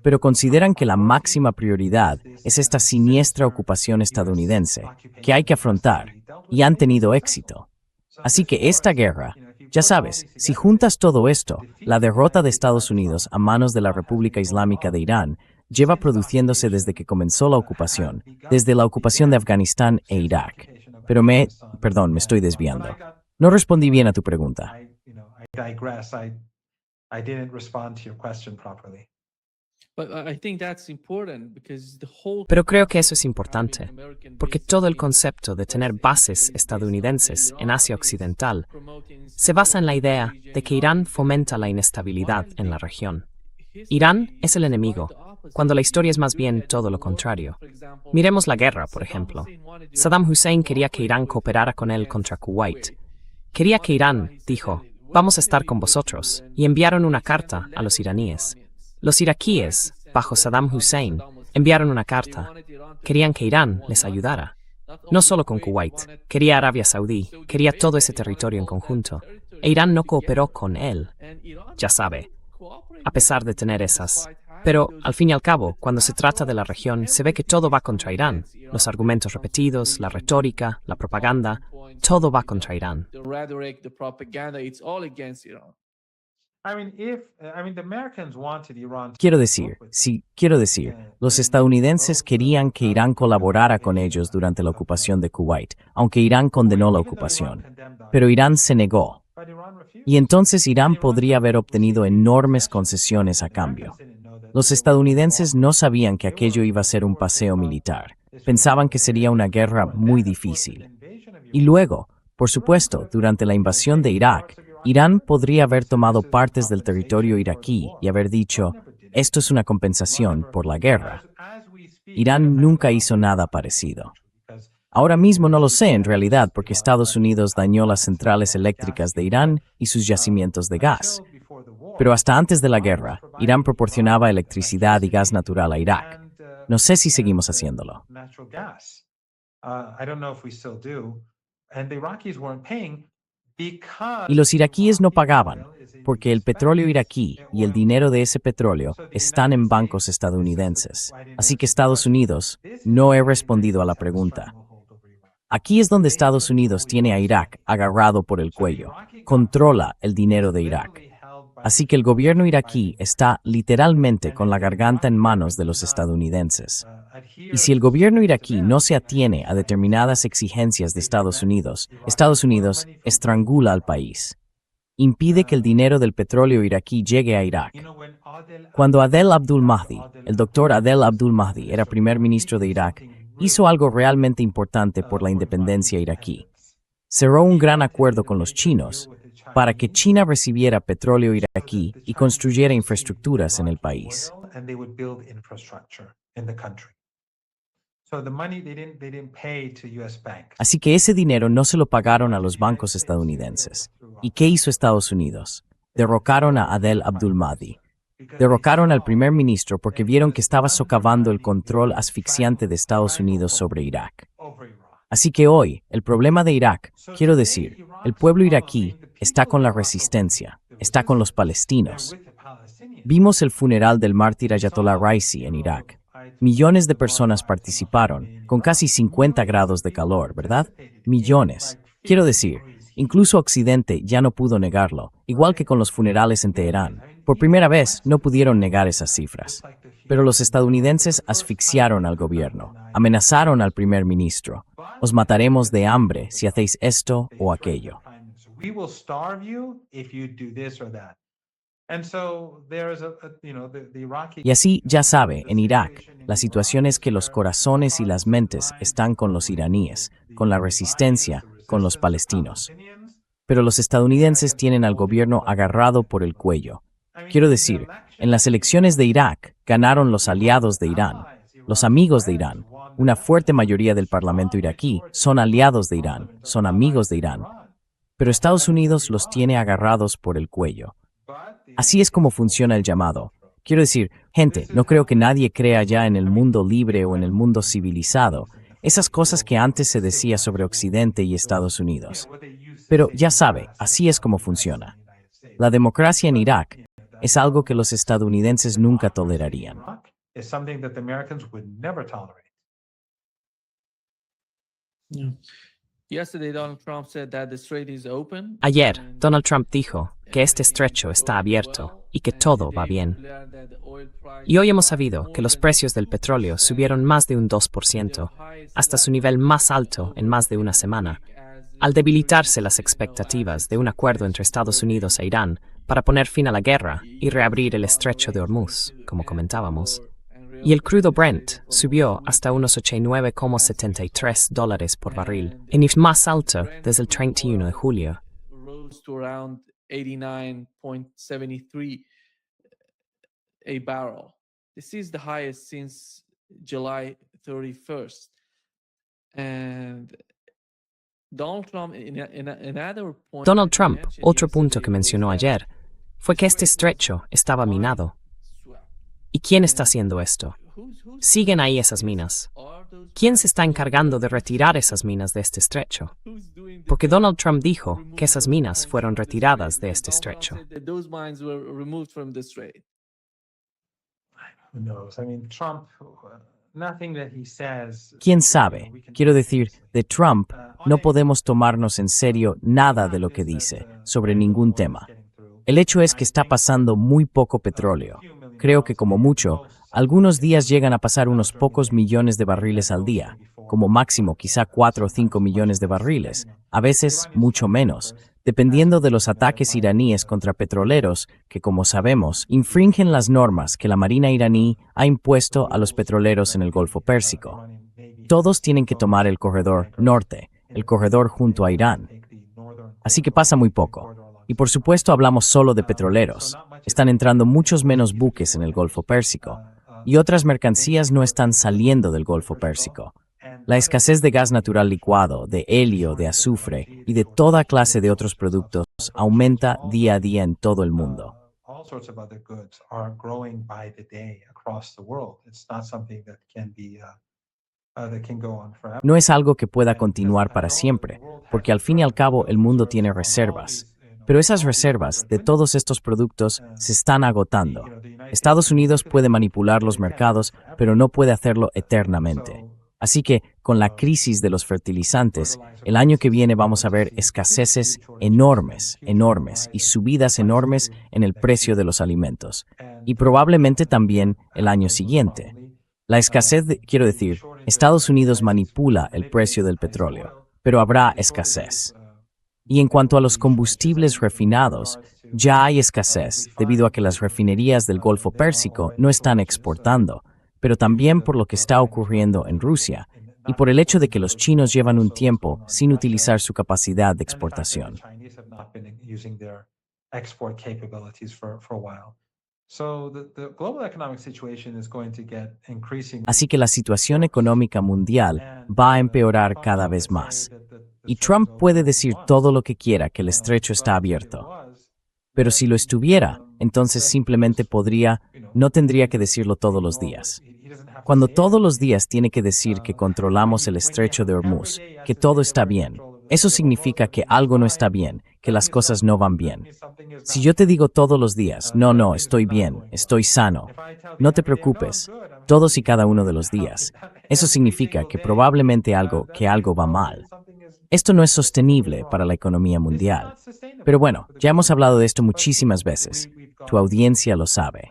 Pero consideran que la máxima prioridad es esta siniestra ocupación estadounidense, que hay que afrontar, y han tenido éxito. Así que esta guerra, ya sabes, si juntas todo esto, la derrota de Estados Unidos a manos de la República Islámica de Irán lleva produciéndose desde que comenzó la ocupación, desde la ocupación de Afganistán e Irak. Pero me estoy desviando. No respondí bien a tu pregunta. Pero creo que eso es importante, porque todo el concepto de tener bases estadounidenses en Asia Occidental se basa en la idea de que Irán fomenta la inestabilidad en la región. Irán es el enemigo, cuando la historia es más bien todo lo contrario. Miremos la guerra, por ejemplo. Saddam Hussein quería que Irán cooperara con él contra Kuwait. Quería que Irán, dijo, vamos a estar con vosotros, y enviaron una carta a los iraníes. Los iraquíes, bajo Saddam Hussein, enviaron una carta. Querían que Irán les ayudara. No solo con Kuwait, quería Arabia Saudí, quería todo ese territorio en conjunto. E Irán no cooperó con él. Ya sabe, a pesar de tener esas. Pero, al fin y al cabo, cuando se trata de la región, se ve que todo va contra Irán. Los argumentos repetidos, la retórica, la propaganda, todo va contra Irán. Quiero decir, los estadounidenses querían que Irán colaborara con ellos durante la ocupación de Kuwait, aunque Irán condenó la ocupación. Pero Irán se negó. Y entonces Irán podría haber obtenido enormes concesiones a cambio. Los estadounidenses no sabían que aquello iba a ser un paseo militar. Pensaban que sería una guerra muy difícil. Y luego, por supuesto, durante la invasión de Irak, Irán podría haber tomado partes del territorio iraquí y haber dicho, esto es una compensación por la guerra. Irán nunca hizo nada parecido. Ahora mismo no lo sé en realidad porque Estados Unidos dañó las centrales eléctricas de Irán y sus yacimientos de gas. Pero hasta antes de la guerra, Irán proporcionaba electricidad y gas natural a Irak. No sé si seguimos haciéndolo. Y los iraquíes no pagaban, porque el petróleo iraquí y el dinero de ese petróleo están en bancos estadounidenses. Así que Estados Unidos, no he respondido a la pregunta. Aquí es donde Estados Unidos tiene a Irak agarrado por el cuello, controla el dinero de Irak. Así que el gobierno iraquí está literalmente con la garganta en manos de los estadounidenses. Y si el gobierno iraquí no se atiene a determinadas exigencias de Estados Unidos estrangula al país. Impide que el dinero del petróleo iraquí llegue a Irak. Cuando Adel Abdul Mahdi, el doctor Adel Abdul Mahdi, era primer ministro de Irak, hizo algo realmente importante por la independencia iraquí. Cerró un gran acuerdo con los chinos para que China recibiera petróleo iraquí y construyera infraestructuras en el país. Así que ese dinero no se lo pagaron a los bancos estadounidenses. ¿Y qué hizo Estados Unidos? Derrocaron a Adel Abdul Mahdi. Derrocaron al primer ministro porque vieron que estaba socavando el control asfixiante de Estados Unidos sobre Irak. Así que hoy, el problema de Irak, quiero decir, el pueblo iraquí está con la resistencia, está con los palestinos. Vimos el funeral del mártir Ayatollah Raisi en Irak. Millones de personas participaron, con casi 50 grados de calor, ¿verdad? Millones. Quiero decir, incluso Occidente ya no pudo negarlo, igual que con los funerales en Teherán. Por primera vez, no pudieron negar esas cifras. Pero los estadounidenses asfixiaron al gobierno, amenazaron al primer ministro. Os mataremos de hambre si hacéis esto o aquello. Y así, ya sabe, en Irak, la situación es que los corazones y las mentes están con los iraníes, con la resistencia, con los palestinos. Pero los estadounidenses tienen al gobierno agarrado por el cuello. Quiero decir, en las elecciones de Irak ganaron los aliados de Irán, los amigos de Irán. Una fuerte mayoría del parlamento iraquí son aliados de Irán, son amigos de Irán. Pero Estados Unidos los tiene agarrados por el cuello. Así es como funciona el llamado. Quiero decir, gente, no creo que nadie crea ya en el mundo libre o en el mundo civilizado, esas cosas que antes se decía sobre Occidente y Estados Unidos. Pero ya sabe, así es como funciona. La democracia en Irak es algo que los estadounidenses nunca tolerarían. Ayer, Donald Trump dijo que este estrecho está abierto y que todo va bien. Y hoy hemos sabido que los precios del petróleo subieron más de un 2%, hasta su nivel más alto en más de una semana, al debilitarse las expectativas de un acuerdo entre Estados Unidos e Irán para poner fin a la guerra y reabrir el estrecho de Hormuz, como comentábamos. Y el crudo Brent subió hasta unos $89,73 por barril, el nivel más alto desde el 31 de julio. A barrel. This is the highest since July 31st. And Donald Trump, Donald Trump, otro punto que mencionó ayer, fue que este estrecho estaba minado. ¿Y quién está haciendo esto? Siguen ahí esas minas. ¿Quién se está encargando de retirar esas minas de este estrecho? Porque Donald Trump dijo que esas minas fueron retiradas de este estrecho. ¿Quién sabe? Quiero decir, de Trump no podemos tomarnos en serio nada de lo que dice, sobre ningún tema. El hecho es que está pasando muy poco petróleo. Creo que como mucho, algunos días llegan a pasar unos pocos millones de barriles al día, como máximo quizá 4 o 5 millones de barriles, a veces mucho menos, dependiendo de los ataques iraníes contra petroleros que, como sabemos, infringen las normas que la Marina iraní ha impuesto a los petroleros en el Golfo Pérsico. Todos tienen que tomar el corredor norte, el corredor junto a Irán. Así que pasa muy poco. Y por supuesto hablamos solo de petroleros. Están entrando muchos menos buques en el Golfo Pérsico. Y otras mercancías no están saliendo del Golfo Pérsico. La escasez de gas natural licuado, de helio, de azufre y de toda clase de otros productos aumenta día a día en todo el mundo. No es algo que pueda continuar para siempre, porque al fin y al cabo el mundo tiene reservas. Pero esas reservas de todos estos productos se están agotando. Estados Unidos puede manipular los mercados, pero no puede hacerlo eternamente. Así que, con la crisis de los fertilizantes, el año que viene vamos a ver escaseces enormes y subidas enormes en el precio de los alimentos. Y probablemente también el año siguiente. La escasez, quiero decir, Estados Unidos manipula el precio del petróleo, pero habrá escasez. Y en cuanto a los combustibles refinados, ya hay escasez debido a que las refinerías del Golfo Pérsico no están exportando, pero también por lo que está ocurriendo en Rusia y por el hecho de que los chinos llevan un tiempo sin utilizar su capacidad de exportación. Así que la situación económica mundial va a empeorar cada vez más. Y Trump puede decir todo lo que quiera que el estrecho está abierto. Pero si lo estuviera, entonces simplemente no tendría que decirlo todos los días. Cuando todos los días tiene que decir que controlamos el estrecho de Hormuz, que todo está bien, eso significa que algo no está bien, que las cosas no van bien. Si yo te digo todos los días, no, estoy bien, estoy sano, no te preocupes, todos y cada uno de los días, eso significa que probablemente algo va mal. Esto no es sostenible para la economía mundial. Pero bueno, ya hemos hablado de esto muchísimas veces. Tu audiencia lo sabe.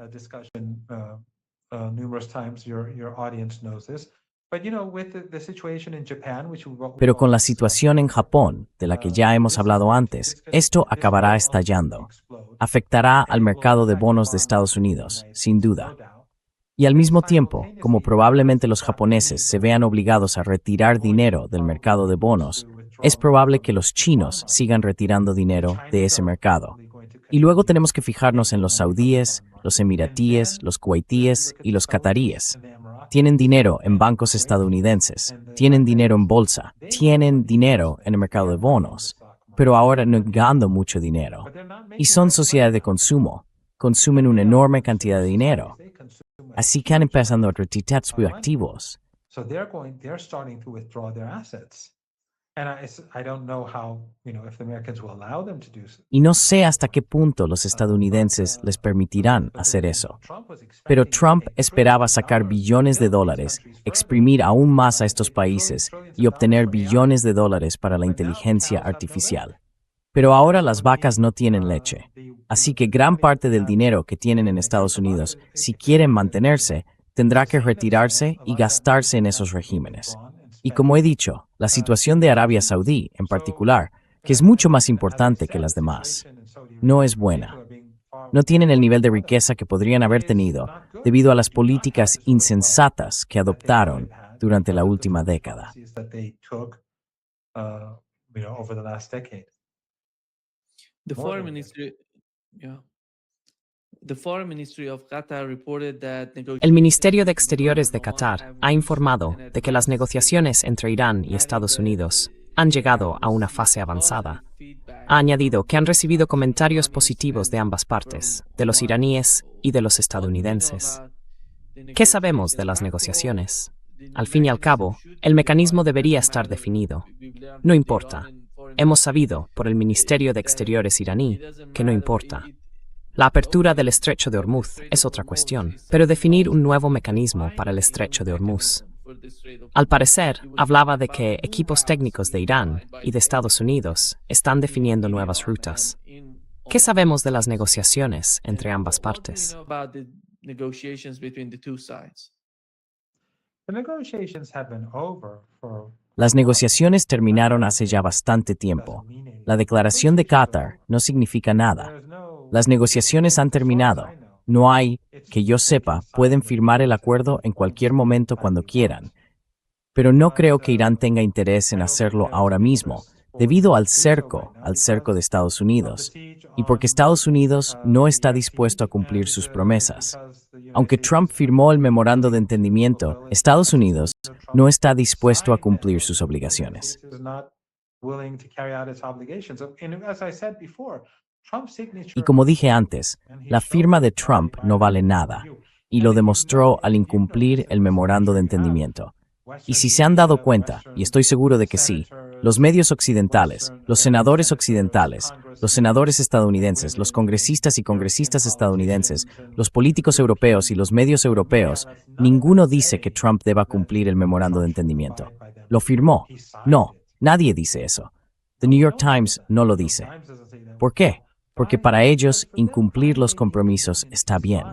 Pero con la situación en Japón, de la que ya hemos hablado antes, esto acabará estallando. Afectará al mercado de bonos de Estados Unidos, sin duda. Y al mismo tiempo, como probablemente los japoneses se vean obligados a retirar dinero del mercado de bonos, es probable que los chinos sigan retirando dinero de ese mercado. Y luego tenemos que fijarnos en los saudíes, los emiratíes, los kuwaitíes y los cataríes. Tienen dinero en bancos estadounidenses, tienen dinero en bolsa, tienen dinero en el mercado de bonos, pero ahora no ganan mucho dinero. Y son sociedades de consumo, consumen una enorme cantidad de dinero. Así que han empezado a retirar sus activos. Y no sé hasta qué punto los estadounidenses les permitirán hacer eso. Pero Trump esperaba sacar billones de dólares, exprimir aún más a estos países y obtener billones de dólares para la inteligencia artificial. Pero ahora las vacas no tienen leche. Así que gran parte del dinero que tienen en Estados Unidos, si quieren mantenerse, tendrá que retirarse y gastarse en esos regímenes. Y como he dicho, la situación de Arabia Saudí, en particular, que es mucho más importante que las demás, no es buena. No tienen el nivel de riqueza que podrían haber tenido debido a las políticas insensatas que adoptaron durante la última década. The foreign ministry, yeah. The foreign ministry of Qatar reported that El Ministerio de Exteriores de Qatar ha informado de que las negociaciones entre Irán y Estados Unidos han llegado a una fase avanzada. Ha añadido que han recibido comentarios positivos de ambas partes, de los iraníes y de los estadounidenses. ¿Qué sabemos de las negociaciones? Al fin y al cabo, el mecanismo debería estar definido. No importa. Hemos sabido por el Ministerio de Exteriores iraní que no importa. La apertura del estrecho de Hormuz es otra cuestión, pero definir un nuevo mecanismo para el estrecho de Hormuz. Al parecer, hablaba de que equipos técnicos de Irán y de Estados Unidos están definiendo nuevas rutas. ¿Qué sabemos de las negociaciones entre ambas partes? Las negociaciones terminaron hace ya bastante tiempo. La declaración de Qatar no significa nada. Las negociaciones han terminado. No hay, que yo sepa, pueden firmar el acuerdo en cualquier momento cuando quieran. Pero no creo que Irán tenga interés en hacerlo ahora mismo, debido al cerco de Estados Unidos, y porque Estados Unidos no está dispuesto a cumplir sus promesas. Aunque Trump firmó el memorando de entendimiento, Estados Unidos no está dispuesto a cumplir sus obligaciones. Y como dije antes, la firma de Trump no vale nada, y lo demostró al incumplir el memorando de entendimiento. Y si se han dado cuenta, y estoy seguro de que sí, los medios occidentales, los senadores occidentales, los senadores estadounidenses, los congresistas y congresistas estadounidenses, los políticos europeos y los medios europeos, ninguno dice que Trump deba cumplir el memorando de entendimiento. ¿Lo firmó? No, nadie dice eso. The New York Times no lo dice. ¿Por qué? Porque para ellos incumplir los compromisos está bien.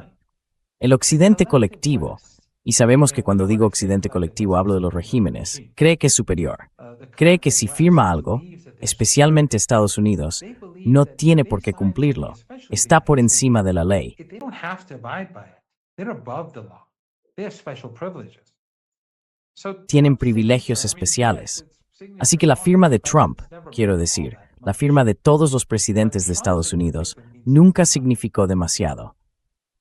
El occidente colectivo, y sabemos que cuando digo occidente colectivo hablo de los regímenes, cree que es superior. Cree que si firma algo, especialmente Estados Unidos, no tiene por qué cumplirlo. Está por encima de la ley. Tienen privilegios especiales. Así que la firma de Trump, quiero decir, la firma de todos los presidentes de Estados Unidos, nunca significó demasiado.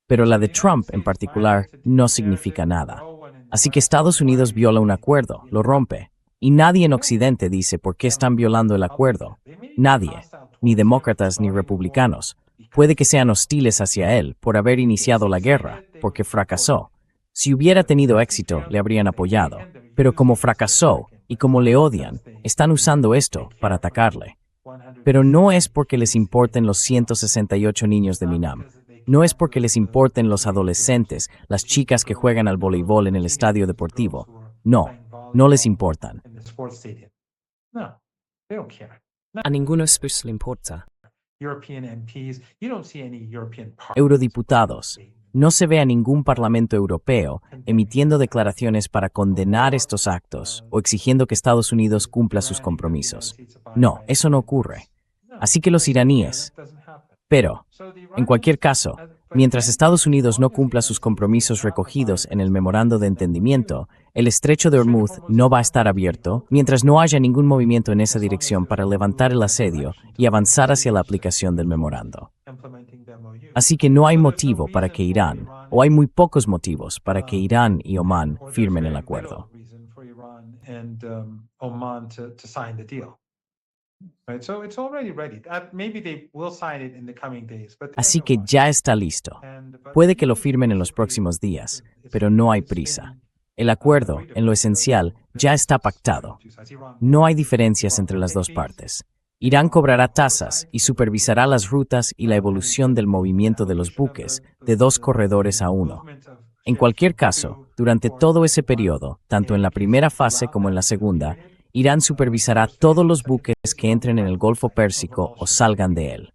Pero la de Trump en particular no significa nada. Así que Estados Unidos viola un acuerdo, lo rompe. Y nadie en Occidente dice por qué están violando el acuerdo. Nadie, ni demócratas ni republicanos. Puede que sean hostiles hacia él por haber iniciado la guerra, porque fracasó. Si hubiera tenido éxito, le habrían apoyado. Pero como fracasó y como le odian, están usando esto para atacarle. Pero no es porque les importen los 168 niños de Minam. No es porque les importen los adolescentes, las chicas que juegan al voleibol en el estadio deportivo. No, no les importan. A ninguno le importa. Eurodiputados. No se ve a ningún parlamento europeo emitiendo declaraciones para condenar estos actos o exigiendo que Estados Unidos cumpla sus compromisos. No, eso no ocurre. Así que los iraníes. Pero, en cualquier caso, mientras Estados Unidos no cumpla sus compromisos recogidos en el memorando de entendimiento, el estrecho de Hormuz no va a estar abierto mientras no haya ningún movimiento en esa dirección para levantar el asedio y avanzar hacia la aplicación del memorando. Así que no hay motivo para que Irán, o hay muy pocos motivos para que Irán y Omán firmen el acuerdo. Así que ya está listo. Puede que lo firmen en los próximos días, pero no hay prisa. El acuerdo, en lo esencial, ya está pactado. No hay diferencias entre las dos partes. Irán cobrará tasas y supervisará las rutas y la evolución del movimiento de los buques de 2 corredores a 1. En cualquier caso, durante todo ese periodo, tanto en la primera fase como en la segunda, Irán supervisará todos los buques que entren en el Golfo Pérsico o salgan de él.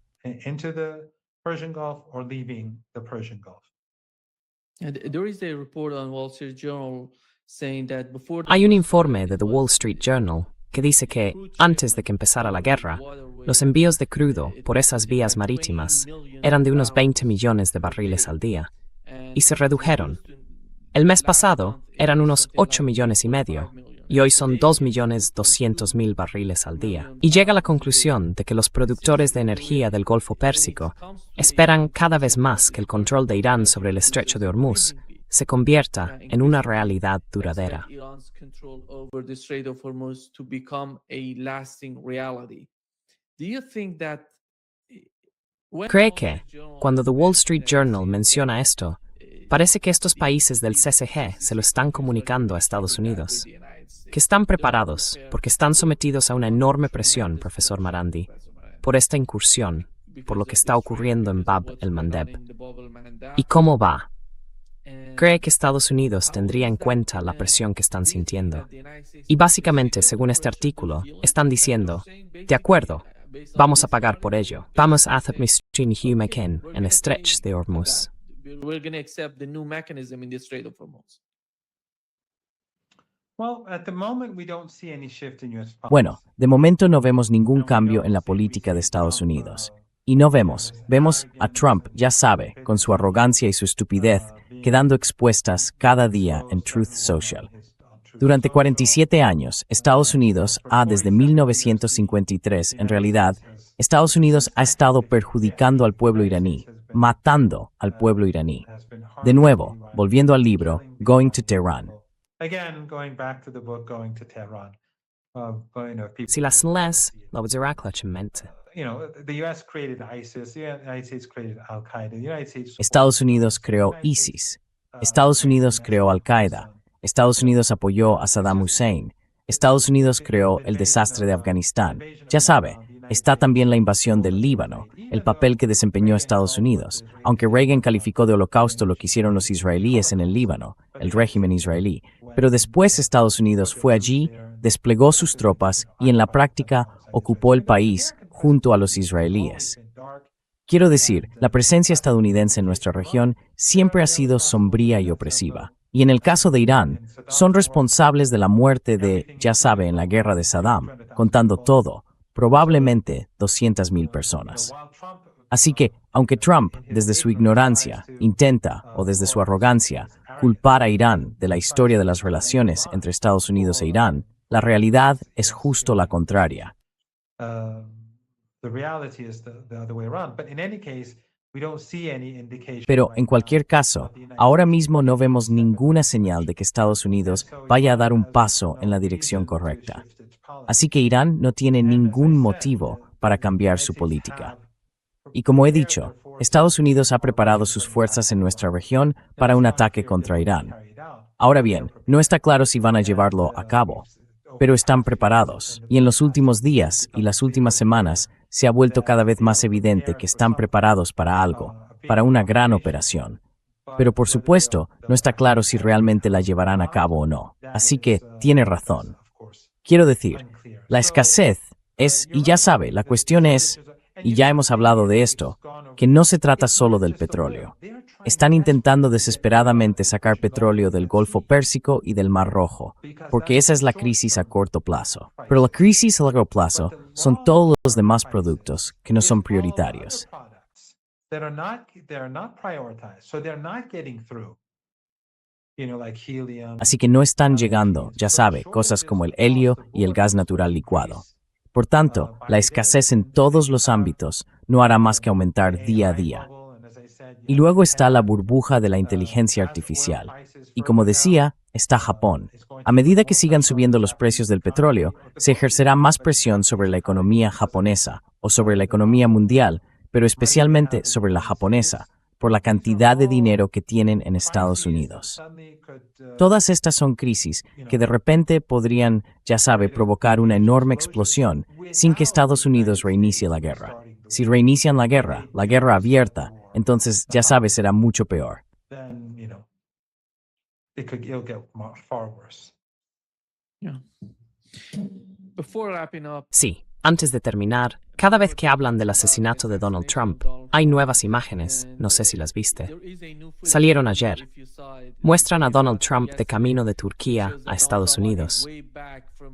Hay un informe de The Wall Street Journal que dice que, antes de que empezara la guerra, los envíos de crudo por esas vías marítimas eran de unos 20 millones de barriles al día, y se redujeron. El mes pasado eran unos 8 millones y medio, y hoy son 2.200.000 barriles al día. Y llega a la conclusión de que los productores de energía del Golfo Pérsico esperan cada vez más que el control de Irán sobre el estrecho de Hormuz se convierta en una realidad duradera. ¿Cree que, cuando The Wall Street Journal menciona esto, parece que estos países del CCG se lo están comunicando a Estados Unidos? Que están preparados, porque están sometidos a una enorme presión, profesor Marandi, por esta incursión, por lo que está ocurriendo en Bab el-Mandeb. ¿Y cómo va? ¿Cree que Estados Unidos tendría en cuenta la presión que están sintiendo? Y básicamente, según este artículo, están diciendo, de acuerdo, vamos a pagar por ello. Vamos a administrar en el estrecho de Hormuz. Bueno, de momento no vemos ningún cambio en la política de Estados Unidos. Y no vemos a Trump, ya sabe, con su arrogancia y su estupidez, quedando expuestas cada día en Truth Social. Durante 47 años, Estados Unidos desde 1953, en realidad, Estados Unidos ha estado perjudicando al pueblo iraní, matando al pueblo iraní. De nuevo, volviendo al libro, Going to Tehran. Si las leyes lo directamente. Estados Unidos creó ISIS. Estados Unidos creó Al-Qaeda. Estados Unidos apoyó a Saddam Hussein. Estados Unidos creó el desastre de Afganistán. Ya sabe, está también la invasión del Líbano, el papel que desempeñó Estados Unidos, aunque Reagan calificó de holocausto lo que hicieron los israelíes en el Líbano, el régimen israelí. Pero después Estados Unidos fue allí, desplegó sus tropas y en la práctica ocupó el país junto a los israelíes. Quiero decir, la presencia estadounidense en nuestra región siempre ha sido sombría y opresiva. Y en el caso de Irán, son responsables de la muerte de, ya sabe, en la guerra de Saddam, contando todo, probablemente 200.000 personas. Así que, aunque Trump, desde su ignorancia, intenta, o desde su arrogancia, culpar a Irán de la historia de las relaciones entre Estados Unidos e Irán, la realidad es justo la contraria. Pero, en cualquier caso, ahora mismo no vemos ninguna señal de que Estados Unidos vaya a dar un paso en la dirección correcta. Así que Irán no tiene ningún motivo para cambiar su política. Y como he dicho, Estados Unidos ha preparado sus fuerzas en nuestra región para un ataque contra Irán. Ahora bien, no está claro si van a llevarlo a cabo, pero están preparados. Y en los últimos días y las últimas semanas se ha vuelto cada vez más evidente que están preparados para algo, para una gran operación. Pero por supuesto, no está claro si realmente la llevarán a cabo o no. Así que tiene razón. Quiero decir, la escasez es, y ya sabe, la cuestión es, y ya hemos hablado de esto, que no se trata solo del petróleo. Están intentando desesperadamente sacar petróleo del Golfo Pérsico y del Mar Rojo, porque esa es la crisis a corto plazo. Pero la crisis a largo plazo son todos los demás productos que no son prioritarios. Así que no están llegando, ya sabe, cosas como el helio y el gas natural licuado. Por tanto, la escasez en todos los ámbitos no hará más que aumentar día a día. Y luego está la burbuja de la inteligencia artificial. Y como decía, está Japón. A medida que sigan subiendo los precios del petróleo, se ejercerá más presión sobre la economía japonesa o sobre la economía mundial, pero especialmente sobre la japonesa, por la cantidad de dinero que tienen en Estados Unidos. Todas estas son crisis que de repente podrían, ya sabe, provocar una enorme explosión sin que Estados Unidos reinicie la guerra. Si reinician la guerra abierta, entonces ya sabe, será mucho peor. Sí, antes de terminar, cada vez que hablan del asesinato de Donald Trump, hay nuevas imágenes, no sé si las viste. Salieron ayer. Muestran a Donald Trump de camino de Turquía a Estados Unidos.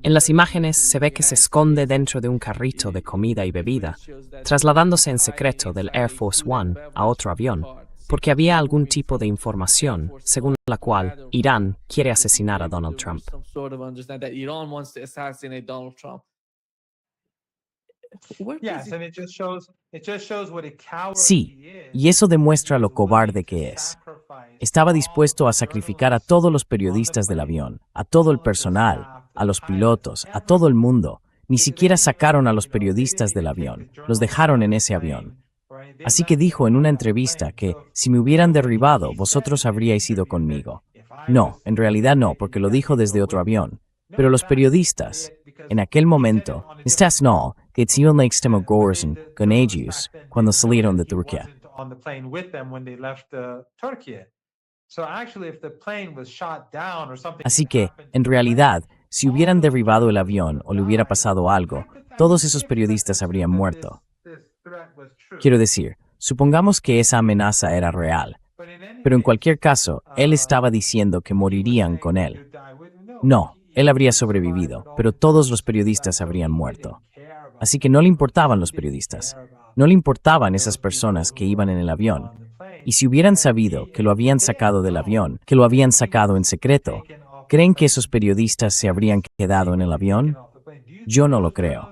En las imágenes se ve que se esconde dentro de un carrito de comida y bebida, trasladándose en secreto del Air Force One a otro avión, porque había algún tipo de información según la cual Irán quiere asesinar a Donald Trump. Sí, y eso demuestra lo cobarde que es. Estaba dispuesto a sacrificar a todos los periodistas del avión, a todo el personal, a los pilotos, a todo el mundo. Ni siquiera sacaron a los periodistas del avión, los dejaron en ese avión. Así que dijo en una entrevista que si me hubieran derribado, vosotros habríais ido conmigo. No, en realidad no, porque lo dijo desde otro avión. Pero los periodistas, en aquel momento, estás no, que Tsión Extremo Gorsen, con ellos, cuando salieron de Turquía. Así que, en realidad, si hubieran derribado el avión o le hubiera pasado algo, todos esos periodistas habrían muerto. Quiero decir, supongamos que esa amenaza era real, pero en cualquier caso, él estaba diciendo que morirían con él. No, él habría sobrevivido, pero todos los periodistas habrían muerto. Así que no le importaban los periodistas, no le importaban esas personas que iban en el avión. Y si hubieran sabido que lo habían sacado del avión, que lo habían sacado en secreto, ¿creen que esos periodistas se habrían quedado en el avión? Yo no lo creo.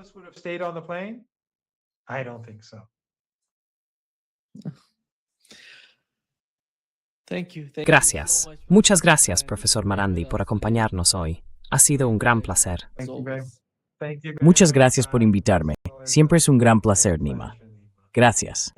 Gracias. Muchas gracias, profesor Marandi, por acompañarnos hoy. Ha sido un gran placer. Muchas gracias por invitarme. Siempre es un gran placer, Nima. Gracias.